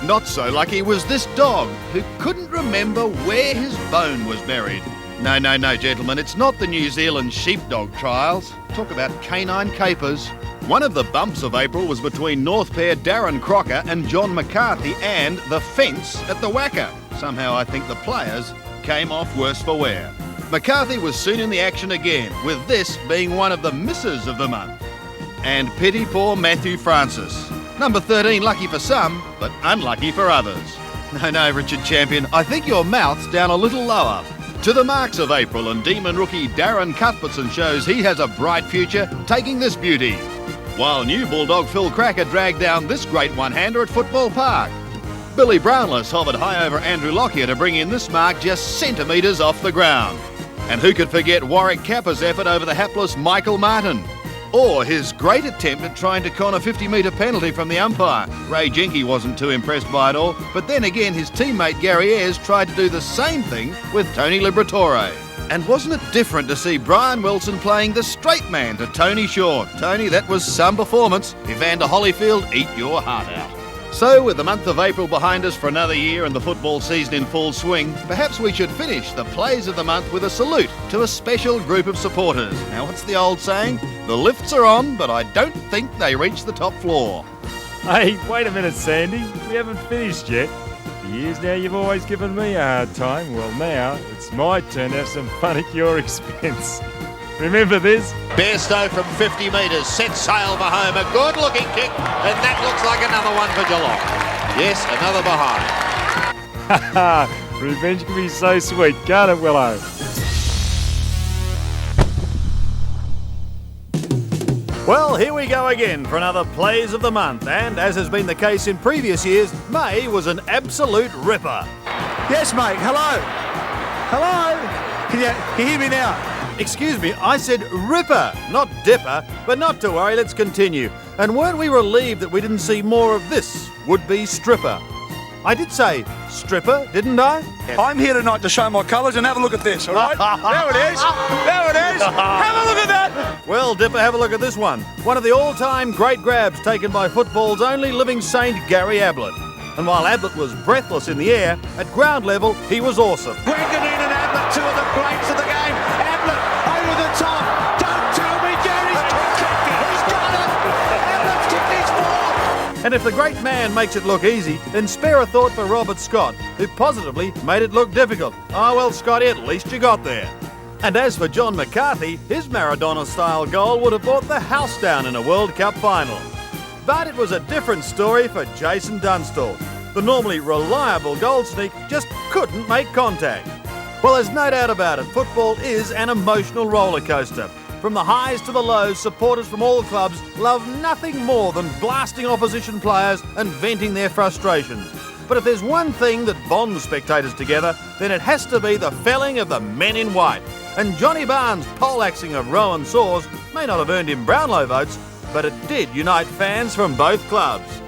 Not so lucky was this dog, who couldn't remember where his bone was buried. No, gentlemen, it's not the New Zealand sheepdog trials. Talk about canine capers. One of the bumps of April was between North pair Darren Crocker and John McCarthy and the fence at the Wacker. Somehow I think the players came off worse for wear. McCarthy was soon in the action again, with this being one of the misses of the month. And pity poor Matthew Francis. Number 13, lucky for some, but unlucky for others. No, Richard Champion, I think your mouth's down a little lower. To the marks of April, and Demon rookie Darren Cuthbertson shows he has a bright future taking this beauty. While new Bulldog Phil Cracker dragged down this great one-hander at Football Park. Billy Brownless hovered high over Andrew Lockyer to bring in this mark just centimetres off the ground. And who could forget Warwick Kappa's effort over the hapless Michael Martin? Or his great attempt at trying to con a 50-metre penalty from the umpire. Ray Jenke wasn't too impressed by it all, but then again his teammate Gary Ayres tried to do the same thing with Tony Liberatore. And wasn't it different to see Brian Wilson playing the straight man to Tony Shaw? Tony, that was some performance. Evander Holyfield, eat your heart out. So, with the month of April behind us for another year and the football season in full swing, perhaps we should finish the Plays of the Month with a salute to a special group of supporters. Now, what's the old saying? The lifts are on, but I don't think they reach the top floor. Hey, wait a minute, Sandy. We haven't finished yet. For years now, you've always given me a hard time. Well, now it's my turn to have some fun at your expense. Remember this? Bairstow from 50 metres, set sail for home, a good looking kick, and that looks like another one for Geelong. Yes, another behind. Ha revenge can be so sweet, can't it, Willow? Well, here we go again for another Plays of the Month, and as has been the case in previous years, May was an absolute ripper. Yes, mate, hello. Hello. Can you hear me now? Excuse me, I said ripper, not dipper, but not to worry, let's continue. And weren't we relieved that we didn't see more of this would-be stripper? I did say stripper, didn't I? Yes. I'm here tonight to show my colours and have a look at this, all right? There it is. There it is. Have a look at that. Well, Dipper, have a look at this one. One of the all-time great grabs taken by football's only living saint, Gary Ablett. And while Ablett was breathless in the air, at ground level, he was awesome. Brendan and Ablett, two of the greats of the game. Over the top. Don't tell me Gary's kicked it. He's got it. Ablett's kicked his fourth. And if the great man makes it look easy, then spare a thought for Robert Scott, who positively made it look difficult. Oh well, Scotty, at least you got there. And as for John McCarthy, his Maradona-style goal would have brought the house down in a World Cup final. But it was a different story for Jason Dunstall. The normally reliable goal sneak just couldn't make contact. Well, there's no doubt about it, football is an emotional roller coaster. From the highs to the lows, supporters from all clubs love nothing more than blasting opposition players and venting their frustrations. But if there's one thing that bonds spectators together, then it has to be the felling of the men in white. And Johnny Barnes' poleaxing of Rowan Saws may not have earned him Brownlow votes, but it did unite fans from both clubs.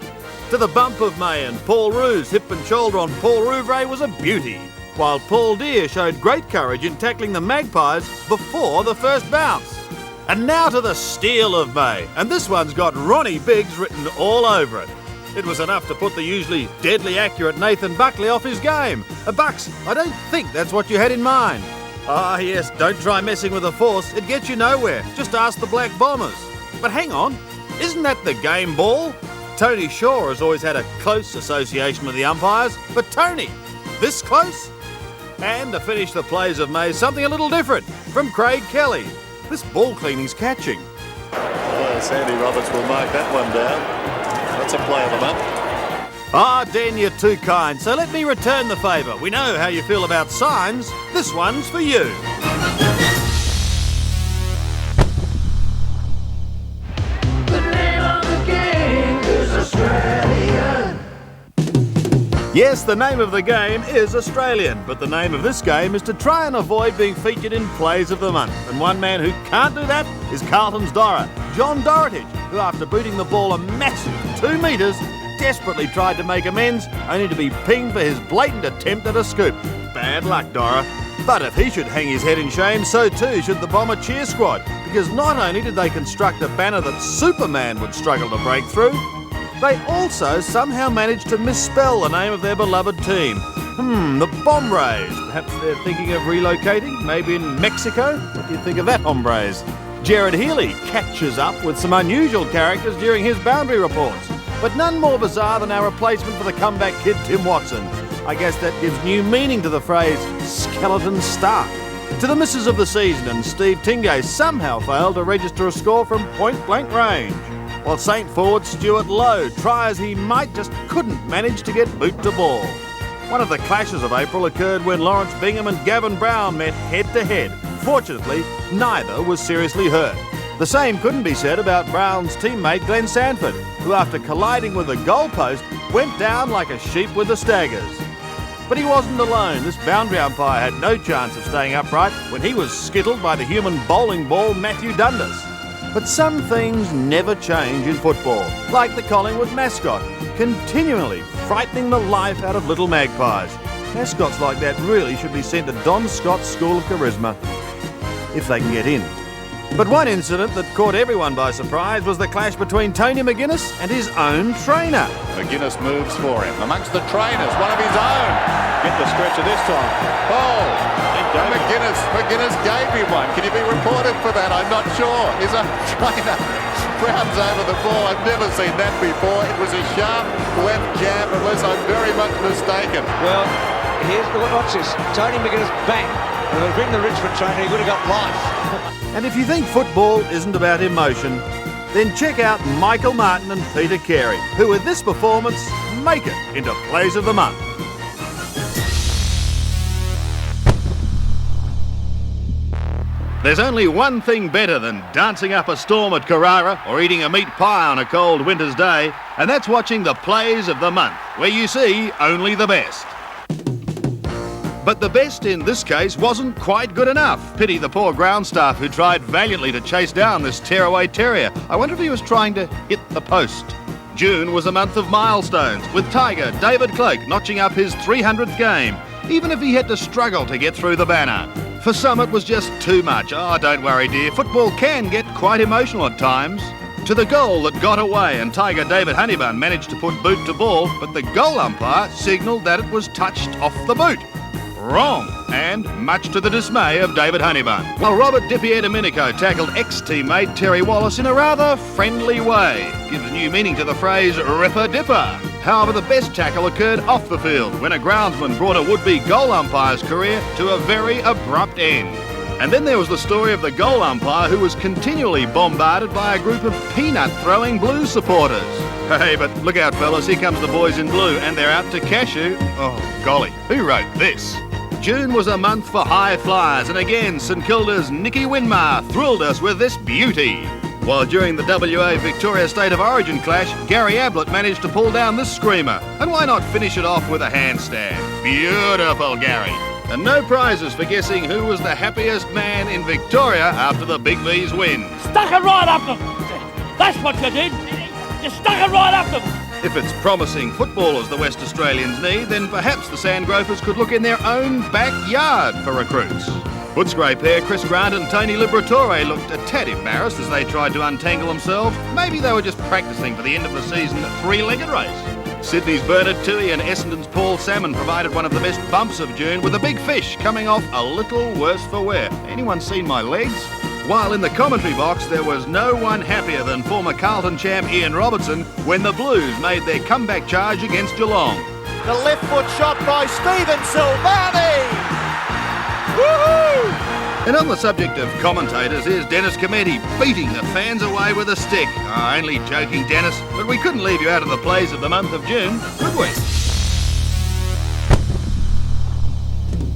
To the bump of May and Paul Roo's hip and shoulder on Paul Rouvray was a beauty, while Paul Deere showed great courage in tackling the Magpies before the first bounce. And now to the steal of May, and this one's got Ronnie Biggs written all over it. It was enough to put the usually deadly accurate Nathan Buckley off his game. Bucks, I don't think that's what you had in mind. Ah, yes, don't try messing with the force. It gets you nowhere. Just ask the Black Bombers. But hang on, isn't that the game ball? Tony Shaw has always had a close association with the umpires, but Tony, this close? And to finish the plays of May, something a little different from Craig Kelly. This ball cleaning's catching. Sandy Roberts will mark that one down. That's a play of the month. Ah, Dan, you're too kind, so let me return the favour. We know how you feel about signs. This one's for you. Yes, the name of the game is Australian, but the name of this game is to try and avoid being featured in Plays of the Month. And one man who can't do that is Carlton's Dora, John Dorotage, who after booting the ball a massive 2 metres, desperately tried to make amends, only to be pinged for his blatant attempt at a scoop. Bad luck, Dora. But if he should hang his head in shame, so too should the Bomber cheer squad, because not only did they construct a banner that Superman would struggle to break through, they also somehow managed to misspell the name of their beloved team. The Bombres. Perhaps they're thinking of relocating, maybe in Mexico? What do you think of that, hombres? Jared Healy catches up with some unusual characters during his boundary reports, but none more bizarre than our replacement for the comeback kid Tim Watson. I guess that gives new meaning to the phrase skeleton start. To the misses of the season, and Steve Tingay somehow failed to register a score from point-blank range, while St forward Stuart Lowe, try as he might, just couldn't manage to get boot to ball. One of the clashes of April occurred when Lawrence Bingham and Gavin Brown met head-to-head. Fortunately, neither was seriously hurt. The same couldn't be said about Brown's teammate Glenn Sanford, who after colliding with the goalpost went down like a sheep with the staggers. But he wasn't alone. This boundary umpire had no chance of staying upright when he was skittled by the human bowling ball Matthew Dundas. But some things never change in football, like the Collingwood mascot, continually frightening the life out of little magpies. Mascots like that really should be sent to Don Scott's School of Charisma, if they can get in. But one incident that caught everyone by surprise was the clash between Tony McGuinness and his own trainer. McGuinness moves for him. Amongst the trainers, one of his own. Get the stretcher this time. Oh! McGuinness gave him one. Can you be reported for that? I'm not sure. His own trainer frowns over the ball. I've never seen that before. It was a sharp left jab, unless I'm very much mistaken. Well, watch this. Tony McGuinness, bang. And they'll bring the Richmond trainer, he would have got life. And if you think football isn't about emotion, then check out Michael Martin and Peter Carey, who with this performance make it into Plays of the Month. There's only one thing better than dancing up a storm at Carrara or eating a meat pie on a cold winter's day, and that's watching the Plays of the Month, where you see only the best. But the best in this case wasn't quite good enough. Pity the poor ground staff who tried valiantly to chase down this tearaway terrier. I wonder if he was trying to hit the post. June was a month of milestones, with Tiger David Cloke notching up his 300th game, even if he had to struggle to get through the banner. For some it was just too much. Oh, don't worry dear, football can get quite emotional at times. To the goal that got away, and Tiger David Honeybun managed to put boot to ball, but the goal umpire signalled that it was touched off the boot. Wrong, and much to the dismay of David Honeybun. While Robert Di-Domenico tackled ex-teammate Terry Wallace in a rather friendly way. Gives new meaning to the phrase ripper dipper. However, the best tackle occurred off the field when a groundsman brought a would-be goal umpire's career to a very abrupt end. And then there was the story of the goal umpire who was continually bombarded by a group of peanut-throwing Blues supporters. Hey, but look out fellas, here comes the boys in blue, and they're out to cashew. Oh golly, who wrote this? June was a month for high flyers, and again St Kilda's Nicky Winmar thrilled us with this beauty. While during the WA Victoria State of Origin clash, Gary Ablett managed to pull down this screamer. And why not finish it off with a handstand? Beautiful, Gary. And no prizes for guessing who was the happiest man in Victoria after the Big V's win. Stuck it right up them. That's what you did. You stuck it right up them. If it's promising footballers the West Australians need, then perhaps the Sandgropers could look in their own backyard for recruits. Footscray pair Chris Grant and Tony Liberatore looked a tad embarrassed as they tried to untangle themselves. Maybe they were just practising for the end of the season three-legged race. Sydney's Bernard Toohey and Essendon's Paul Salmon provided one of the best bumps of June, with a big fish coming off a little worse for wear. Anyone seen my legs? While in the commentary box, there was no one happier than former Carlton champ Ian Robertson when the Blues made their comeback charge against Geelong. The left foot shot by Stephen Silvani! Woohoo! And on the subject of commentators, here's Dennis Cometti beating the fans away with a stick. Oh, only joking, Dennis, but we couldn't leave you out of the plays of the month of June, could we?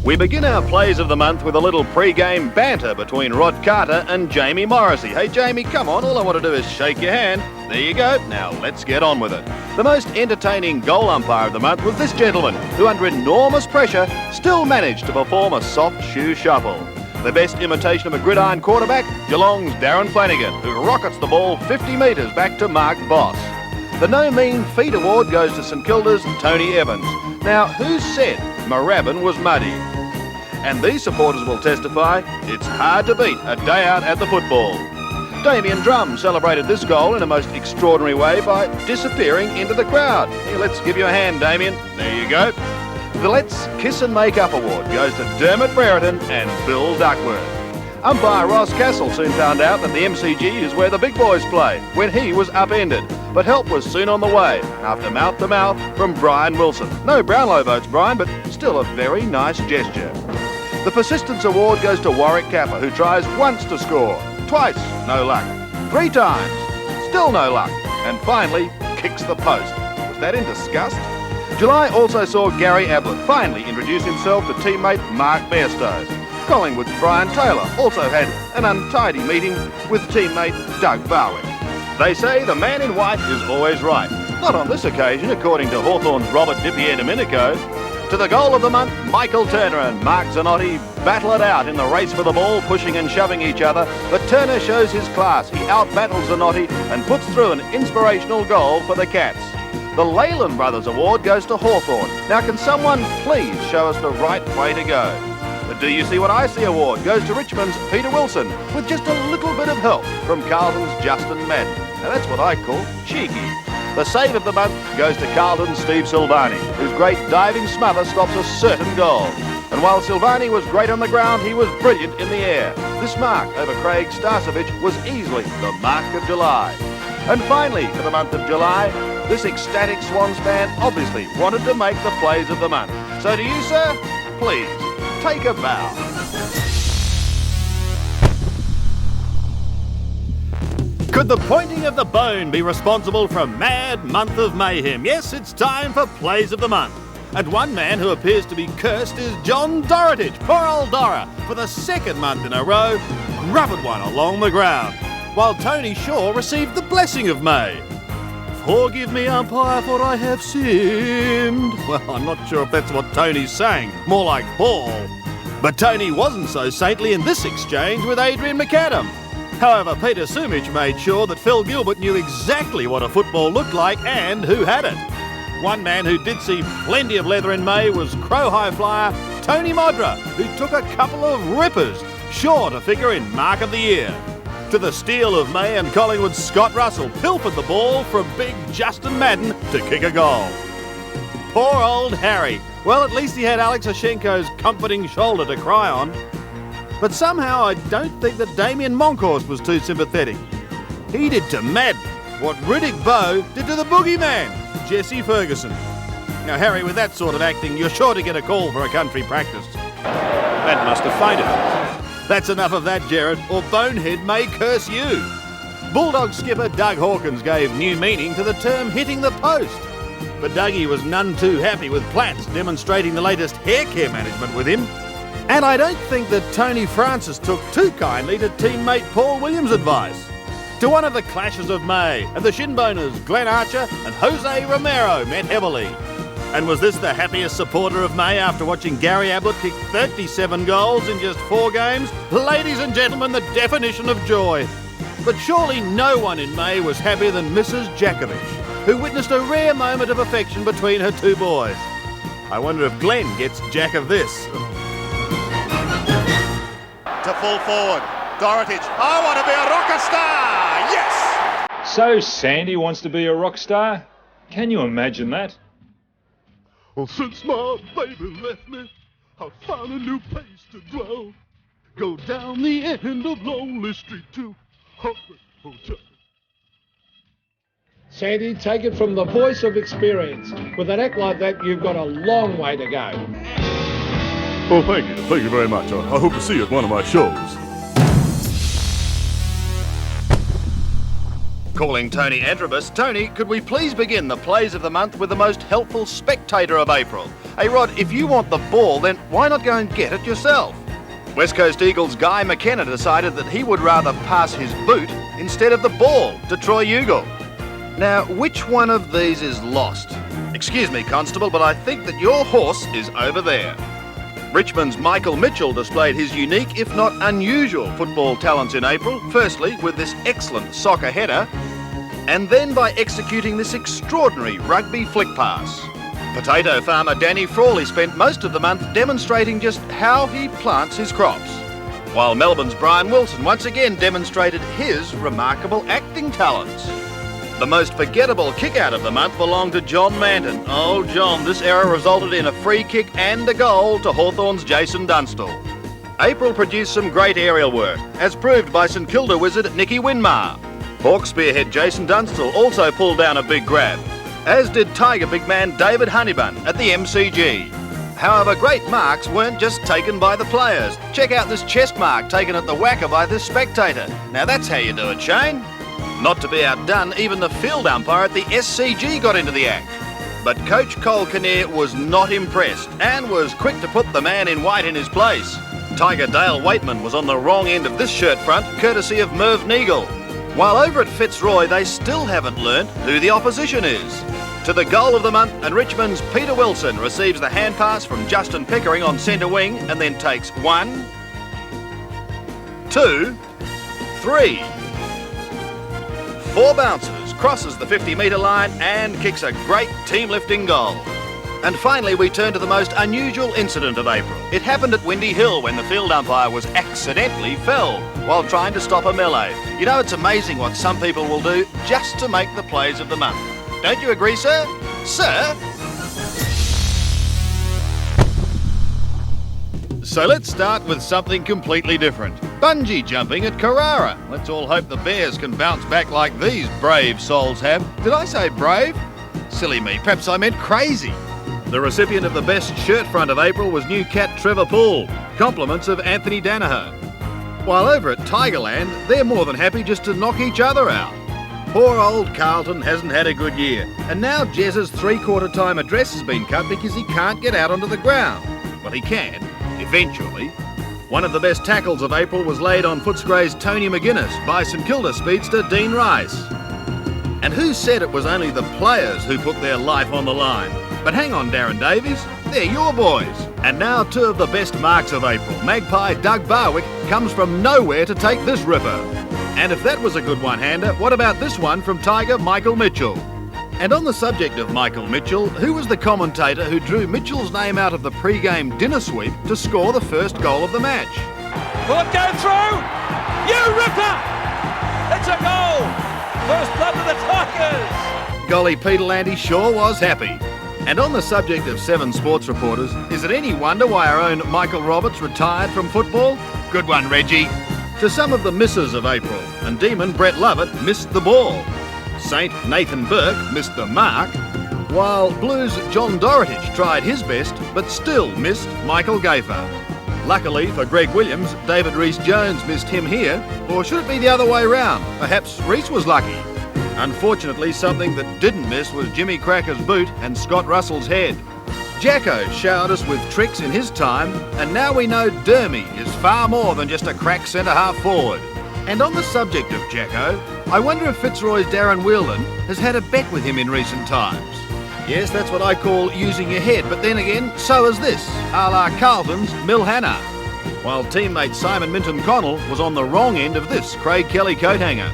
We begin our plays of the month with a little pre-game banter between Rod Carter and Jamie Morrissey. Hey Jamie, come on, all I want to do is shake your hand. There you go, now let's get on with it. The most entertaining goal umpire of the month was this gentleman, who under enormous pressure still managed to perform a soft shoe shuffle. The best imitation of a gridiron quarterback, Geelong's Darren Flanagan, who rockets the ball 50 metres back to Mark Boss. The No Mean Feet award goes to St Kilda's Tony Evans. Now, who said Moorabbin was muddy? And these supporters will testify it's hard to beat a day out at the football. Damien Drum celebrated this goal in a most extraordinary way by disappearing into the crowd. Here, let's give you a hand, Damien. There you go. The Let's Kiss and Make Up award goes to Dermot Brereton and Bill Duckworth. Umpire Ross Castle soon found out that the MCG is where the big boys play when he was upended. But help was soon on the way after mouth-to-mouth from Brian Wilson. No Brownlow votes, Brian, but still a very nice gesture. The Persistence Award goes to Warwick Kappa, who tries once to score, twice, no luck, 3 times, still no luck, and finally kicks the post. Was that in disgust? July also saw Gary Ablett finally introduce himself to teammate Mark Bairstow. Collingwood's Brian Taylor also had an untidy meeting with teammate Doug Barwick. They say the man in white is always right. Not on this occasion, according to Hawthorn's Robert Di-Domenico. To the goal of the month, Michael Turner and Mark Zanotti battle it out in the race for the ball, pushing and shoving each other, but Turner shows his class. He out-battles Zanotti and puts through an inspirational goal for the Cats. The Leyland Brothers Award goes to Hawthorn. Now, can someone please show us the right way to go? The Do You See What I See Award goes to Richmond's Peter Wilson, with just a little bit of help from Carlton's Justin Madden. Now, that's what I call cheeky. The Save of the Month goes to Carlton's Steve Silvani, whose great diving smother stops a certain goal. And while Silvani was great on the ground, he was brilliant in the air. This mark over Craig Starcevich was easily the mark of July. And finally, for the month of July, this ecstatic Swans fan obviously wanted to make the plays of the month. So to you, sir, please, take a bow. Could the pointing of the bone be responsible for a mad month of mayhem? Yes, it's time for Plays of the Month. And one man who appears to be cursed is John Dorotich. Poor old Dora, for the second month in a row, rubbered one along the ground, while Tony Shaw received the blessing of May. Forgive me, umpire, for I have sinned. Well, I'm not sure if that's what Tony's saying, more like Paul. But Tony wasn't so saintly in this exchange with Adrian McAdam. However, Peter Sumich made sure that Phil Gilbert knew exactly what a football looked like and who had it. One man who did see plenty of leather in May was Crow High flyer Tony Modra, who took a couple of rippers, sure to figure in Mark of the Year. To the steel of May and Collingwood's Scott Russell pilfered the ball from big Justin Madden to kick a goal. Poor old Harry. Well, at least he had Alex Oshenko's comforting shoulder to cry on. But somehow I don't think that Damien Monkhorst was too sympathetic. He did to Madden what Riddick Bowe did to the boogeyman, Jesse Ferguson. Now, Harry, with that sort of acting, you're sure to get a call for a country practice. That must have fainted. That's enough of that, Gerard, or Bonehead may curse you. Bulldog skipper Doug Hawkins gave new meaning to the term hitting the post. But Dougie was none too happy with Platts demonstrating the latest hair care management with him. And I don't think that Tony Francis took too kindly to teammate Paul Williams' advice. To one of the clashes of May, and the shinboners Glenn Archer and Jose Romero met heavily. And was this the happiest supporter of May after watching Gary Ablett kick 37 goals in just 4 games? Ladies and gentlemen, the definition of joy. But surely no one in May was happier than Mrs. Jakovich, who witnessed a rare moment of affection between her 2 boys. I wonder if Glenn gets jack of this. to full forward. Dorotic, I want to be a rocker star! Yes! So Sandy wants to be a rock star? Can you imagine that? Well, since my baby left me, I found a new place to dwell. Go down the end of Lonely Street to Heartbreak Hotel. Sandy, take it from the voice of experience. With an act like that, you've got a long way to go. Well, thank you. Thank you very much. I hope to see you at one of my shows. Calling Tony Antrobus. Tony, could we please begin the plays of the month with the most helpful spectator of April? Hey Rod, if you want the ball, then why not go and get it yourself? West Coast Eagles Guy McKenna decided that he would rather pass his boot instead of the ball to Troy Ugle. Now, which one of these is lost? Excuse me, Constable, but I think that your horse is over there. Richmond's Michael Mitchell displayed his unique, if not unusual, football talents in April, firstly with this excellent soccer header, and then by executing this extraordinary rugby flick pass. Potato farmer Danny Frawley spent most of the month demonstrating just how he plants his crops, while Melbourne's Brian Wilson once again demonstrated his remarkable acting talents. The most forgettable kick-out of the month belonged to John Manton. Oh, John, this error resulted in a free kick and a goal to Hawthorn's Jason Dunstall. April produced some great aerial work, as proved by St Kilda wizard Nicky Winmar. Hawk spearhead Jason Dunstall also pulled down a big grab, as did Tiger big man David Honeybun at the MCG. However, great marks weren't just taken by the players. Check out this chest mark taken at the Wacker by this spectator. Now that's how you do it, Shane. Not to be outdone, even the field umpire at the SCG got into the act. But Coach Cole Kinnear was not impressed and was quick to put the man in white in his place. Tiger Dale Waitman was on the wrong end of this shirt front, courtesy of Merv Neagle. While over at Fitzroy, they still haven't learnt who the opposition is. To the goal of the month, and Richmond's Peter Wilson receives the hand pass from Justin Pickering on centre wing and then takes 1, 2, 3... 4 bounces, crosses the 50-metre line and kicks a great team-lifting goal. And finally, we turn to the most unusual incident of April. It happened at Windy Hill when the field umpire was accidentally felled while trying to stop a melee. You know, it's amazing what some people will do just to make the plays of the month. Don't you agree, sir? Sir? So let's start with something completely different. Bungee jumping at Carrara. Let's all hope the Bears can bounce back like these brave souls have. Did I say brave? Silly me, perhaps I meant crazy. The recipient of the best shirt front of April was new cat Trevor Poole. Compliments of Anthony Danaher. While over at Tigerland, they're more than happy just to knock each other out. Poor old Carlton hasn't had a good year, and now Jez's three-quarter time address has been cut because he can't get out onto the ground. Well, he can, eventually. One of the best tackles of April was laid on Footscray's Tony McGuinness by St Kilda speedster Dean Rice. And who said it was only the players who put their life on the line? But hang on, Darren Davies, they're your boys. And now 2 of the best marks of April. Magpie Doug Barwick comes from nowhere to take this ripper. And if that was a good one-hander, what about this one from Tiger Michael Mitchell? And on the subject of Michael Mitchell, who was the commentator who drew Mitchell's name out of the pre-game dinner sweep to score the first goal of the match? Will it go through? You ripper! It's a goal! First blood to the Tigers! Golly, Peter Landy sure was happy. And on the subject of 7 sports reporters, is it any wonder why our own Michael Roberts retired from football? Good one, Reggie. To some of the misses of April, and Demon Brett Lovett missed the ball. Saint Nathan Burke missed the mark, while Blues John Dorotic tried his best but still missed Michael Gafer. Luckily for Greg Williams, David Rees-Jones missed him here, or should it be the other way round? Perhaps Rees was lucky. Unfortunately, something that didn't miss was Jimmy Cracker's boot and Scott Russell's head. Jacko showered us with tricks in his time, and now we know Dermy is far more than just a crack centre-half forward. And on the subject of Jacko, I wonder if Fitzroy's Darren Whelan has had a bet with him in recent times. Yes, that's what I call using your head, but then again, so is this, a la Carlton's Mill Hannah. While teammate Simon Minton Connell was on the wrong end of this Craig Kelly coat hanger.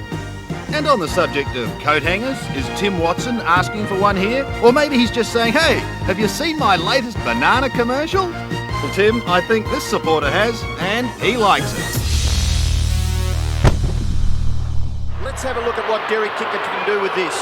And on the subject of coat hangers, is Tim Watson asking for one here? Or maybe he's just saying, hey, have you seen my latest banana commercial? Well, Tim, I think this supporter has, and he likes it. Let's have a look at what Derek Kickett can do with this.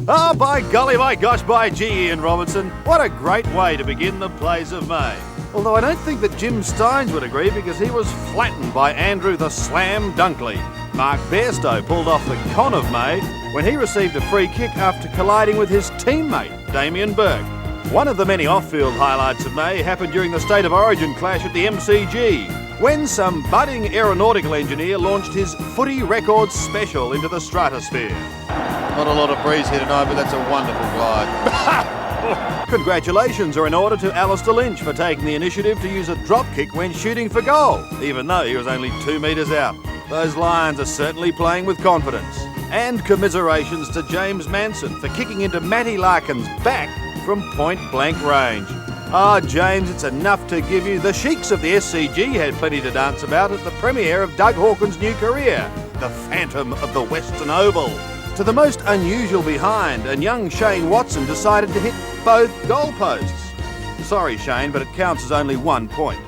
Oh, by golly, by gosh, by gee, Ian Robinson. What a great way to begin the Plays of May. Although I don't think that Jim Steins would agree because he was flattened by Andrew the Slam Dunkley. Mark Bairstow pulled off the con of May when he received a free kick after colliding with his teammate, Damien Burke. One of the many off-field highlights of May happened during the State of Origin clash at the MCG, when some budding aeronautical engineer launched his footy records special into the stratosphere. Not a lot of breeze here tonight, but that's a wonderful glide. Congratulations are in order to Alistair Lynch for taking the initiative to use a drop kick when shooting for goal, even though he was only 2 metres out. Those Lions are certainly playing with confidence. And commiserations to James Manson for kicking into Matty Larkin's back from point-blank range. Ah, James, it's enough to give you the sheiks of the SCG had plenty to dance about at the premiere of Doug Hawkins' new career, the Phantom of the Western Oval. To the most unusual behind, and young Shane Watson decided to hit both goalposts. Sorry, Shane, but it counts as only 1 point.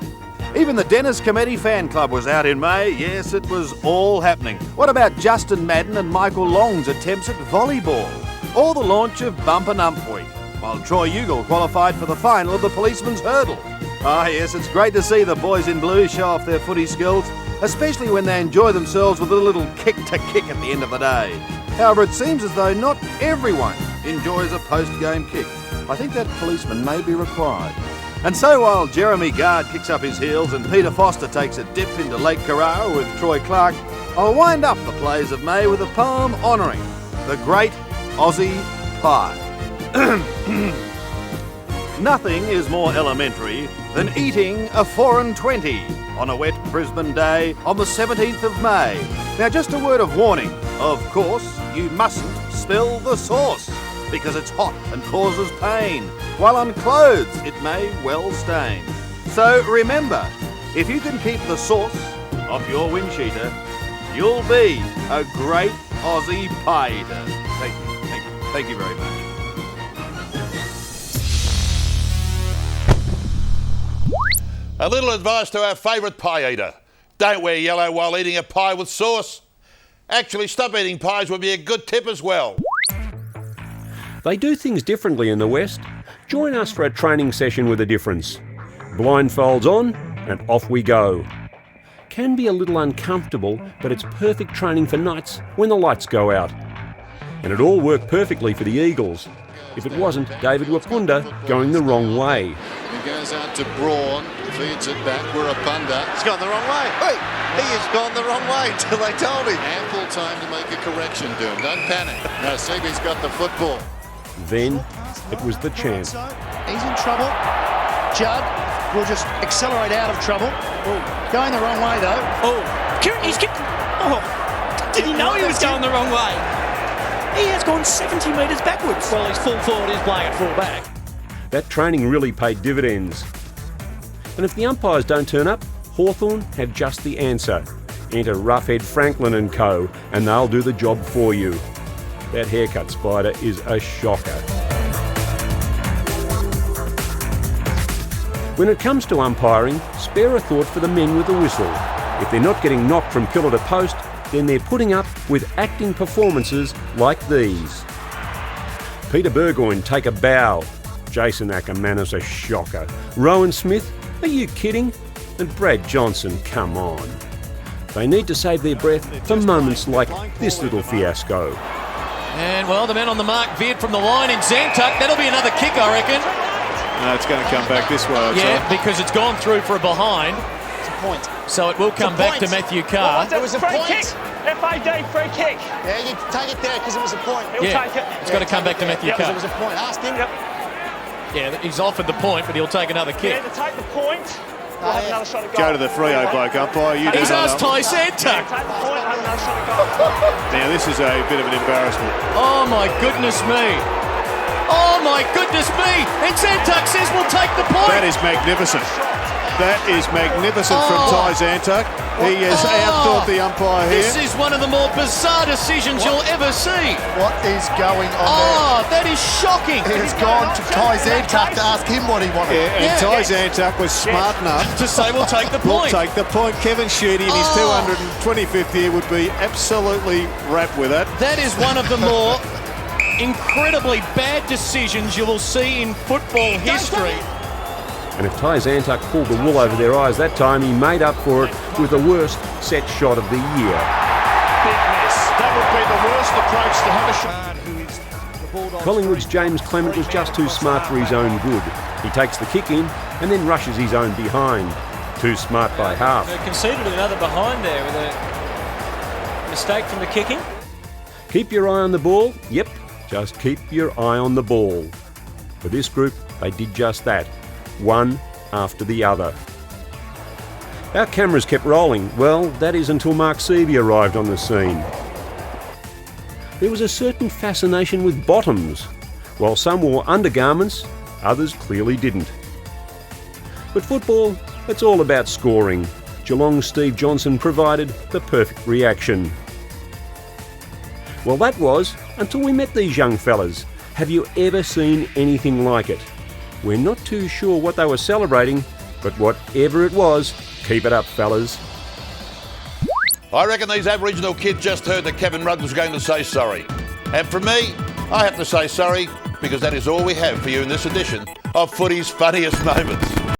Even the Dennis Cometti fan club was out in May. Yes, it was all happening. What about Justin Madden and Michael Long's attempts at volleyball? Or the launch of Bump and Ump Week, while Troy Ugle qualified for the final of the Policeman's Hurdle. Ah, yes, it's great to see the boys in blue show off their footy skills, especially when they enjoy themselves with a little kick to kick at the end of the day. However, it seems as though not everyone enjoys a post-game kick. I think that policeman may be required. And so while Jeremy Gard kicks up his heels and Peter Foster takes a dip into Lake Carrara with Troy Clark, I'll wind up the Plays of May with a poem honouring the Great Aussie Pie. Nothing is more elementary than eating a 4 and 20 on a wet Brisbane day on the 17th of May. Now, just a word of warning. Of course, you mustn't spill the sauce because it's hot and causes pain, while on clothes it may well stain. So remember, if you can keep the sauce off your wind cheater, you'll be a great Aussie pie eater. Thank you very much. A little advice to our favourite pie eater. Don't wear yellow while eating a pie with sauce. Actually, stop eating pies would be a good tip as well. They do things differently in the West. Join us for a training session with a difference. Blindfolds on and off we go. Can be a little uncomfortable, but it's perfect training for nights when the lights go out. And it all worked perfectly for the Eagles. If it wasn't David Wapunda going the wrong way. He goes out to Braun, feeds it back, Wirapunda. He's gone the wrong way. Hey, he has gone the wrong way until they told him. Ample time to make a correction, Doom. Don't panic. No, Seby's got the football. Then it was the chance. He's in trouble. Judd will just accelerate out of trouble. Ooh. Going the wrong way, though. Oh, he's kicked. Oh, did he know he was going the wrong way? He has gone 70 metres backwards. Well, he's full forward, he's playing at full back. That training really paid dividends. And if the umpires don't turn up, Hawthorn have just the answer. Enter Roughhead Franklin and co, and they'll do the job for you. That haircut spider is a shocker. When it comes to umpiring, spare a thought for the men with the whistle. If they're not getting knocked from pillar to post, then they're putting up with acting performances like these. Peter Burgoyne, take a bow. Jason Ackermanis, a shocker. Rowan Smith, are you kidding? And Brad Johnson, come on. They need to save their breath for moments like this little fiasco. And, well, the man on the mark veered from the line in Zantuck. That'll be another kick, I reckon. No, it's going to come back this way. Yeah, because it's gone through for a behind. It's a point. So it will come back to Matthew Carr. It was a free kick. FAD free kick. Yeah, you take it there because it was a point. He'll take it. It's got to come back to Matthew Carr. It was a point. Ask him. Yep. Yeah, he's offered the point, but he'll take another kick. Yeah, to take the point. We'll have another shot at goal. Go to the Freo bloke umpire. You He's asked Ty Zantuck. Take the point, have another shot at goal. Now this is a bit of an embarrassment. Oh my goodness me. Oh my goodness me. And Zantuck says we'll take the point. That is magnificent. That is magnificent from Ty Zantuck. He has outthought the umpire here. This is one of the more bizarre decisions you'll ever see. What is going on there? That is shocking. He has gone to Ty Zantuck to ask him what he wanted. And Ty Zantuck was smart enough to say, we'll take the point. We'll take the point. Kevin Sheedy in his 225th year would be absolutely wrapped with it. That is one of the more incredibly bad decisions you will see in football history. And if Ty Zantuck pulled the wool over their eyes that time, he made up for it with the worst set shot of the year. Big miss. That would be the worst approach to have a shot. Collingwood's James Clement was just too smart for his own good. He takes the kick in and then rushes his own behind. Too smart by half. They conceded another behind there with a mistake from the kicking. Keep your eye on the ball? Yep, just keep your eye on the ball. For this group, they did just that. One after the other. Our cameras kept rolling. Well, that is until Mark Seavey arrived on the scene. There was a certain fascination with bottoms. While some wore undergarments, others clearly didn't. But football, it's all about scoring. Geelong's Steve Johnson provided the perfect reaction. Well, that was until we met these young fellas. Have you ever seen anything like it? We're not too sure what they were celebrating, but whatever it was, keep it up, fellas. I reckon these Aboriginal kids just heard that Kevin Rudd was going to say sorry. And from me, I have to say sorry because that is all we have for you in this edition of Footy's Funniest Moments.